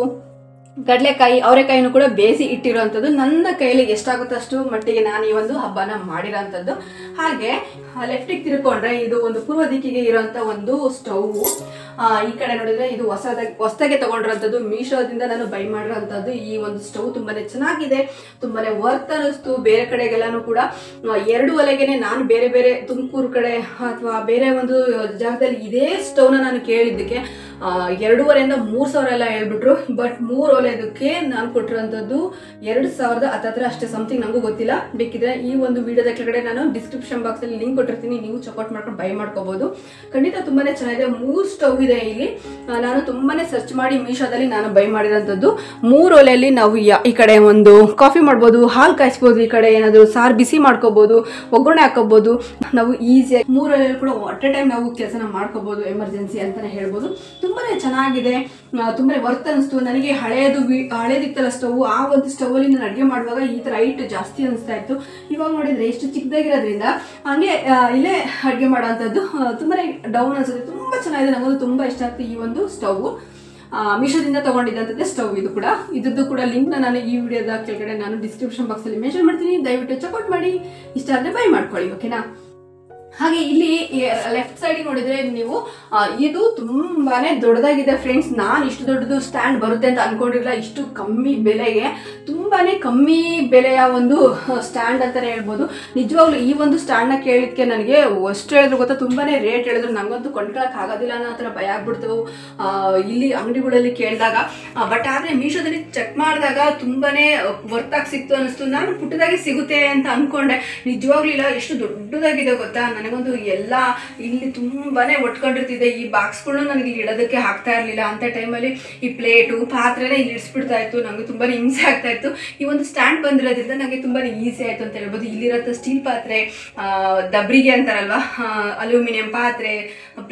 ಕಡಲೆಕಾಯಿ, ಅವರೆಕಾಯಿನೂ ಕೂಡ ಬೇಯಿಸಿ ಇಟ್ಟಿರೋವಂಥದ್ದು. ನನ್ನ ಕೈಯಲ್ಲಿ ಎಷ್ಟಾಗುತ್ತೋ ಅಷ್ಟು ಮಟ್ಟಿಗೆ ನಾನು ಈ ಒಂದು ಹಬ್ಬನ ಮಾಡಿರೋಂಥದ್ದು. ಹಾಗೆ ಲೆಫ್ಟಿಗೆ ತಿರ್ಕೊಂಡ್ರೆ ಇದು ಒಂದು ಪೂರ್ವ ದಿಕ್ಕಿಗೆ ಇರೋಂಥ ಒಂದು ಸ್ಟವ್. ಈ ಕಡೆ ನೋಡಿದ್ರೆ ಇದು ಹೊಸದಾಗೆ ತೊಗೊಂಡಿರೋಂಥದ್ದು, ಮೀಶೋದಿಂದ ನಾನು ಬೈ ಮಾಡಿರೋಂಥದ್ದು. ಈ ಒಂದು ಸ್ಟವ್ ತುಂಬಾ ಚೆನ್ನಾಗಿದೆ, ತುಂಬಾ ವರ್ತ್ ಅನ್ನಿಸ್ತು. ಬೇರೆ ಕಡೆಗೆಲ್ಲನೂ ಕೂಡ 2 ಒಲೆಗೆನೆ ನಾನು ಬೇರೆ ಬೇರೆ ತುಮಕೂರು ಕಡೆ ಅಥವಾ ಬೇರೆ ಒಂದು ಜಾಗದಲ್ಲಿ ಇದೇ ಸ್ಟವ್ನ ನಾನು ಕೇಳಿದ್ದಕ್ಕೆ 2,500 3,000 ಎಲ್ಲ ಹೇಳ್ಬಿಟ್ರು. ಬಟ್ 3 ಒಲೆದಕ್ಕೆ ನಾನು ಕೊಟ್ಟಿರೋಂಥದ್ದು 2,000 ಹತ್ತಿರ ಅಷ್ಟೇ, ಸಮಥಿಂಗ್ ನನಗೂ ಗೊತ್ತಿಲ್ಲ. ಬೇಕಿದ್ರೆ ಈ ಒಂದು ವಿಡಿಯೋದ ಕೆಳಗಡೆ ನಾನು ಡಿಸ್ಕ್ರಿಪ್ಷನ್ ಬಾಕ್ಸಲ್ಲಿ ಲಿಂಕ್ ಕೊಟ್ಟಿರ್ತೀನಿ, ನೀವು ಚೆಕ್ಔಟ್ ಮಾಡ್ಕೊಂಡು ಬೈ ಮಾಡ್ಕೋಬೋದು. ಖಂಡಿತ ತುಂಬಾ ಚೆನ್ನಾಗಿದೆ. 3 ಸ್ಟವ್ ಇದೆ ಇಲ್ಲಿ. ನಾನು ತುಂಬಾ ಸರ್ಚ್ ಮಾಡಿ ಮೀಶೋದಲ್ಲಿ ನಾನು ಬೈ ಮಾಡಿರೋಂಥದ್ದು. 3 ಒಲೆಯಲ್ಲಿ ನಾವು ಈ ಕಡೆ ಒಂದು ಕಾಫಿ ಮಾಡ್ಬೋದು, ಹಾಲು ಕಾಯಿಸ್ಬೋದು, ಈ ಕಡೆ ಏನಾದರೂ ಸಾರು ಬಿಸಿ ಮಾಡ್ಕೋಬೋದು, ಒಗ್ಗರಣೆ ಹಾಕೋಬೋದು. ನಾವು ಈಸಿಯಾಗಿ 3 ಒಲೆಯಲ್ಲಿ ಕೂಡ ಅಟ್ ಎ ಟೈಮ್ ನಾವು ಕೆಲಸನ ಮಾಡ್ಕೋಬೋದು, ಎಮರ್ಜೆನ್ಸಿ ಅಂತಲೇ ಹೇಳ್ಬೋದು. ತುಂಬಾ ಚೆನ್ನಾಗಿದೆ, ತುಂಬಾ ವರ್ತ್ ಅನಿಸ್ತು ನನಗೆ. ಹಳೇದಿತ್ತಲ್ಲ ಸ್ಟವ್, ಆ ಒಂದು ಸ್ಟವಲ್ಲಿ ನಾನು ಅಡುಗೆ ಮಾಡುವಾಗ ಈ ಥರ ಹೈಟ್ ಜಾಸ್ತಿ ಅನಿಸ್ತಾ ಇತ್ತು. ಇವಾಗ ನೋಡಿದರೆ ಎಷ್ಟು ಚಿಕ್ಕದಾಗಿರೋದ್ರಿಂದ ಹಂಗೆ ಇಲ್ಲೇ ಅಡುಗೆ ಮಾಡೋವಂಥದ್ದು ತುಂಬಾ ಡೌನ್ ಅನಿಸುತ್ತೆ. ತುಂಬ ಚೆನ್ನಾಗಿದೆ, ನಮಗೂ ತುಂಬ ಇಷ್ಟ ಆಗ್ತದೆ ಈ ಒಂದು ಸ್ಟವ್. ಮೀಶೋದಿಂದ ತೊಗೊಂಡಿದ್ದಂಥದ್ದೇ ಸ್ಟವ್ ಇದು ಕೂಡ. ಇದ್ರದ್ದು ಕೂಡ ಲಿಂಕ್ನ ನಾನು ಈ ವಿಡಿಯೋದ ಕೆಳಗಡೆ ನಾನು ಡಿಸ್ಕ್ರಿಪ್ಷನ್ ಬಾಕ್ಸಲ್ಲಿ ಮೆನ್ಷನ್ ಮಾಡ್ತೀನಿ. ದಯವಿಟ್ಟು ಚೆಕ್ಔಟ್ ಮಾಡಿ, ಇಷ್ಟ ಆದರೆ ಬೈ ಮಾಡ್ಕೊಳ್ಳಿ, ಓಕೆನಾ. ಹಾಗೆ ಇಲ್ಲಿ ಲೆಫ್ಟ್ ಸೈಡ್ ನೋಡಿದ್ರೆ ನೀವು ಇದು ತುಂಬಾನೇ ದೊಡ್ಡದಾಗಿದೆ ಫ್ರೆಂಡ್ಸ್. ನಾನು ಇಷ್ಟು ದೊಡ್ಡದು ಸ್ಟ್ಯಾಂಡ್ ಬರುತ್ತೆ ಅಂತ ಅನ್ಕೊಂಡಿರಲಿಲ್ಲ. ಇಷ್ಟು ಕಮ್ಮಿ ಬೆಲೆಗೆ ತುಂಬಾನೇ ಕಮ್ಮಿ ಬೆಲೆಯ ಒಂದು ಸ್ಟ್ಯಾಂಡ್ ಅಂತಾನೆ ಹೇಳ್ಬೋದು. ನಿಜವಾಗ್ಲೂ ಈ ಒಂದು ಸ್ಟ್ಯಾಂಡ್ನ ಕೇಳಿದ್ಕೆ ನನಗೆ ಅಷ್ಟು ಹೇಳಿದ್ರು ಗೊತ್ತಾ, ತುಂಬಾನೇ ರೇಟ್ ಹೇಳಿದ್ರು. ನಂಗಂತೂ ಕೊಂಡ್ಕೊಳಕ್ ಆಗೋದಿಲ್ಲ ಅನ್ನೋ ಥರ ಭಯ ಆಗ್ಬಿಡ್ತೇವೆ ಇಲ್ಲಿ ಅಂಗಡಿಗಳಲ್ಲಿ ಕೇಳಿದಾಗ. ಬಟ್ ಆದರೆ ಮೀಶೋದಲ್ಲಿ ಚೆಕ್ ಮಾಡಿದಾಗ ತುಂಬಾನೇ ವರ್ತಾಗಿ ಸಿಕ್ತು ಅನ್ನಿಸ್ತು. ನಾನು ಪುಟ್ಟದಾಗಿ ಸಿಗುತ್ತೆ ಅಂತ ಅನ್ಕೊಂಡೆ, ನಿಜವಾಗ್ಲೂ ಇಲ್ಲ, ಎಷ್ಟು ದೊಡ್ಡದಾಗಿದೆ ಗೊತ್ತಾ. ನನಗೊಂದು ಎಲ್ಲ ಇಲ್ಲಿ ತುಂಬಾನೇ ಒಟ್ಕೊಂಡಿರ್ತಿದೆ. ಈ ಬಾಕ್ಸ್ಗಳನ್ನ ನನಗೆ ಇಲ್ಲಿ ಇಡೋದಕ್ಕೆ ಆಗ್ತಾ ಇರಲಿಲ್ಲ. ಅಂತ ಟೈಮಲ್ಲಿ ಈ ಪ್ಲೇಟು ಪಾತ್ರೆನೇ ಇಲ್ಲಿ ಇಡಿಸ್ಬಿಡ್ತಾ ಇತ್ತು. ನನಗೆ ತುಂಬಾನೇ ಹಿಂಸೆ ಆಗ್ತಾ ಇತ್ತು. ಈ ಒಂದು ಸ್ಟ್ಯಾಂಡ್ ಬಂದಿರೋದ್ರಿಂದ ನನಗೆ ತುಂಬಾನೇ ಈಸಿ ಆಯ್ತು ಅಂತ ಹೇಳ್ಬೋದು. ಇಲ್ಲಿರೋ ಸ್ಟೀಲ್ ಪಾತ್ರೆ, ದಬ್ರಿಗೆ ಅಂತಾರಲ್ವಾ, ಅಲ್ಯೂಮಿನಿಯಂ ಪಾತ್ರೆ,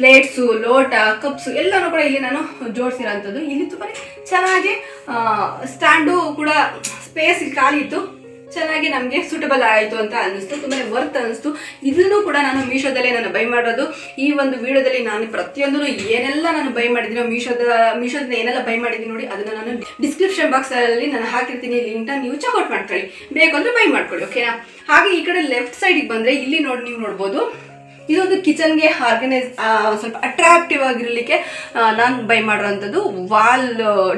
ಪ್ಲೇಟ್ಸು, ಲೋಟ, ಕಪ್ಸು ಎಲ್ಲನೂ ಕೂಡ ಇಲ್ಲಿ ನಾನು ಜೋಡಿಸಿರೋಂಥದ್ದು. ಇಲ್ಲಿ ತುಂಬಾನೇ ಚೆನ್ನಾಗಿ ಸ್ಟ್ಯಾಂಡು ಕೂಡ ಸ್ಪೇಸ್ ಇಲ್ಲಿ ಖಾಲಿ ಇತ್ತು. ಚೆನ್ನಾಗಿ ನಮಗೆ ಸೂಟಬಲ್ ಆಯಿತು ಅಂತ ಅನ್ನಿಸ್ತು. ತುಂಬಾ ವರ್ತ್ ಅನ್ನಿಸ್ತು. ಇದನ್ನು ಕೂಡ ನಾನು ಮೀಶೋದಲ್ಲೇ ನಾನು ಬೈ ಮಾಡೋದು. ಈ ಒಂದು ವಿಡಿಯೋದಲ್ಲಿ ನಾನು ಪ್ರತಿಯೊಂದು ಏನೆಲ್ಲ ನಾನು ಬೈ ಮಾಡಿದ್ದೀನೋ ಮೀಶೋದಿಂದ ಏನೆಲ್ಲ ಬೈ ಮಾಡಿದ್ದೀನಿ ನೋಡಿ, ಅದನ್ನು ನಾನು ಡಿಸ್ಕ್ರಿಪ್ಷನ್ ಬಾಕ್ಸಲ್ಲಿ ನಾನು ಹಾಕಿರ್ತೀನಿ. ಲಿಂಕ್ನ ನೀವು ಚೆಕ್ಔಟ್ ಮಾಡ್ಕೊಳ್ಳಿ, ಬೇಕು ಅಂದರೆ ಬೈ ಮಾಡ್ಕೊಳ್ಳಿ, ಓಕೆನಾ. ಹಾಗೆ ಈ ಕಡೆ ಲೆಫ್ಟ್ ಸೈಡಿಗೆ ಬಂದರೆ ಇಲ್ಲಿ ನೀವು ನೋಡ್ಬೋದು, ಇದೊಂದು ಕಿಚನ್ಗೆ ಆರ್ಗನೈಸ್ ಸ್ವಲ್ಪ ಅಟ್ರಾಕ್ಟಿವ್ ಆಗಿರಲಿಕ್ಕೆ ನಾನು ಬೈ ಮಾಡಿರೋಂಥದ್ದು ವಾಲ್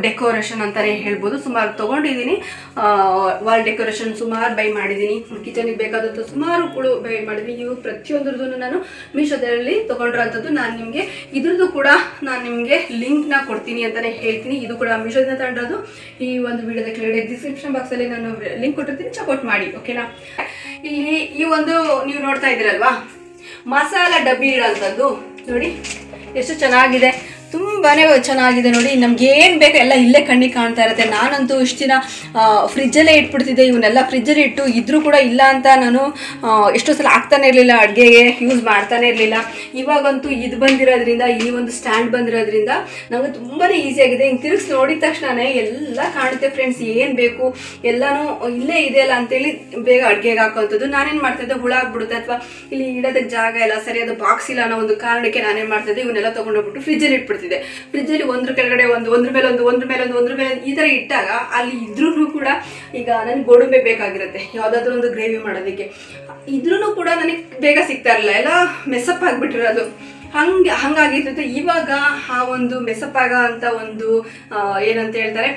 ಡೆಕೋರೇಷನ್ ಅಂತಲೇ ಹೇಳ್ಬೋದು. ಸುಮಾರು ತೊಗೊಂಡಿದ್ದೀನಿ. ವಾಲ್ ಡೆಕೋರೇಷನ್ ಸುಮಾರು ಬೈ ಮಾಡಿದ್ದೀನಿ. ಕಿಚನ್ಗೆ ಬೇಕಾದಂಥ ಸುಮಾರುಗಳು ಬೈ ಮಾಡಿದ್ದೀನಿ. ಇವು ಪ್ರತಿಯೊಂದ್ರದ್ದು ನಾನು ಮೀಶೋದಲ್ಲಿ ತೊಗೊಂಡಿರೋಂಥದ್ದು. ನಾನು ನಿಮಗೆ ಇದ್ರದ್ದು ಕೂಡ ನಾನು ನಿಮಗೆ ಲಿಂಕ್ನ ಕೊಡ್ತೀನಿ ಅಂತಲೇ ಹೇಳ್ತೀನಿ. ಇದು ಕೂಡ ಮೀಶೋದಿಂದ ತಗೊಂಡಿರೋದು. ಈ ಒಂದು ವಿಡಿಯೋದ ಕೆಳಗಡೆ ಡಿಸ್ಕ್ರಿಪ್ಷನ್ ಬಾಕ್ಸಲ್ಲಿ ನಾನು ಲಿಂಕ್ ಕೊಟ್ಟಿರ್ತೀನಿ, ಚೆಕ್ಔಟ್ ಮಾಡಿ, ಓಕೆನಾ. ಇಲ್ಲಿ ಈ ಒಂದು ನೀವು ನೋಡ್ತಾ ಇದ್ದೀರಲ್ವಾ, ಮಸಾಲ ಡಬ್ಬಿ ಇಡೋಂಥದ್ದು ನೋಡಿ, ಎಷ್ಟು ಚೆನ್ನಾಗಿದೆ, ತುಂಬಾನೇ ಚೆನ್ನಾಗಿದೆ ನೋಡಿ. ನಮ್ಗೆ ಏನು ಬೇಕೋ ಎಲ್ಲ ಇಲ್ಲೇ ಕಣ್ಣಿಗೆ ಕಾಣ್ತಾ ಇರುತ್ತೆ. ನಾನಂತೂ ಇಷ್ಟು ದಿನ ಫ್ರಿಜ್ಜಲ್ಲೇ ಇಟ್ಬಿಡ್ತಿದ್ದೆ. ಇವನ್ನೆಲ್ಲ ಫ್ರಿಜ್ಜಲ್ಲಿ ಇಟ್ಟು ಇದ್ರೂ ಕೂಡ ಇಲ್ಲ ಅಂತ ನಾನು ಎಷ್ಟೋ ಸಲ ಆಗ್ತಾನೆ ಇರಲಿಲ್ಲ, ಅಡುಗೆಗೆ ಯೂಸ್ ಮಾಡ್ತಾನೆ ಇರಲಿಲ್ಲ. ಇವಾಗಂತೂ ಇದು ಬಂದಿರೋದ್ರಿಂದ, ಈ ಒಂದು ಸ್ಟ್ಯಾಂಡ್ ಬಂದಿರೋದ್ರಿಂದ ನಮಗೆ ತುಂಬಾ ಈಸಿಯಾಗಿದೆ. ಹಿಂಗೆ ತಿರುಗಿಸಿ ನೋಡಿದ ತಕ್ಷಣವೇ ಎಲ್ಲ ಕಾಣುತ್ತೆ ಫ್ರೆಂಡ್ಸ್. ಏನು ಬೇಕು ಎಲ್ಲನೂ ಇಲ್ಲೇ ಇದೆಯಲ್ಲ ಅಂತೇಳಿ ಬೇಗ ಅಡುಗೆಗೆ ಹಾಕೋವಂಥದ್ದು. ನಾನೇನು ಮಾಡ್ತಾಯಿದ್ದೆ, ಹುಳ ಆಗ್ಬಿಡುತ್ತೆ ಅಥವಾ ಇಲ್ಲಿ ಇಡೋದಕ್ಕೆ ಜಾಗ ಇಲ್ಲ, ಸರಿಯಾದ ಬಾಕ್ಸ್ ಇಲ್ಲ ಅನ್ನೋ ಒಂದು ಕಾರಣಕ್ಕೆ ನಾನೇನು ಮಾಡ್ತಾಯಿದ್ದೆ, ಇವನ್ನೆಲ್ಲ ತೊಗೊಂಡೋಗ್ಬಿಟ್ಟು ಫ್ರಿಜ್ಜಲ್ಲಿ ಇಟ್ಬಿಡ್ತಿದ್ದೆ. ಫ್ರಿಜ್ಜಲ್ಲಿ ಒಂದ್ರ ಕೆಳಗಡೆ ಒಂದ್ರ ಮೇಲೆ ಒಂದು ಈ ಥರ ಇಟ್ಟಾಗ ಅಲ್ಲಿ ಇದ್ರೂ ಕೂಡ, ಈಗ ನನಗೆ ಗೋಡಂಬಿ ಬೇಕಾಗಿರುತ್ತೆ ಯಾವುದಾದ್ರೂ ಒಂದು ಗ್ರೇವಿ ಮಾಡೋದಕ್ಕೆ, ಇದ್ರೂ ಕೂಡ ನನಗೆ ಬೇಗ ಸಿಗ್ತಾ ಇರಲಿಲ್ಲ, ಎಲ್ಲ ಮೆಸ್ಸಪ್ ಆಗಿಬಿಟ್ಟಿರೋದು. ಹಂಗಾಗಿರ್ತೈತೆ. ಇವಾಗ ಆ ಒಂದು ಮೆಸಪಾಗ ಅಂತ ಒಂದು ಏನಂತ ಹೇಳ್ತಾರೆ,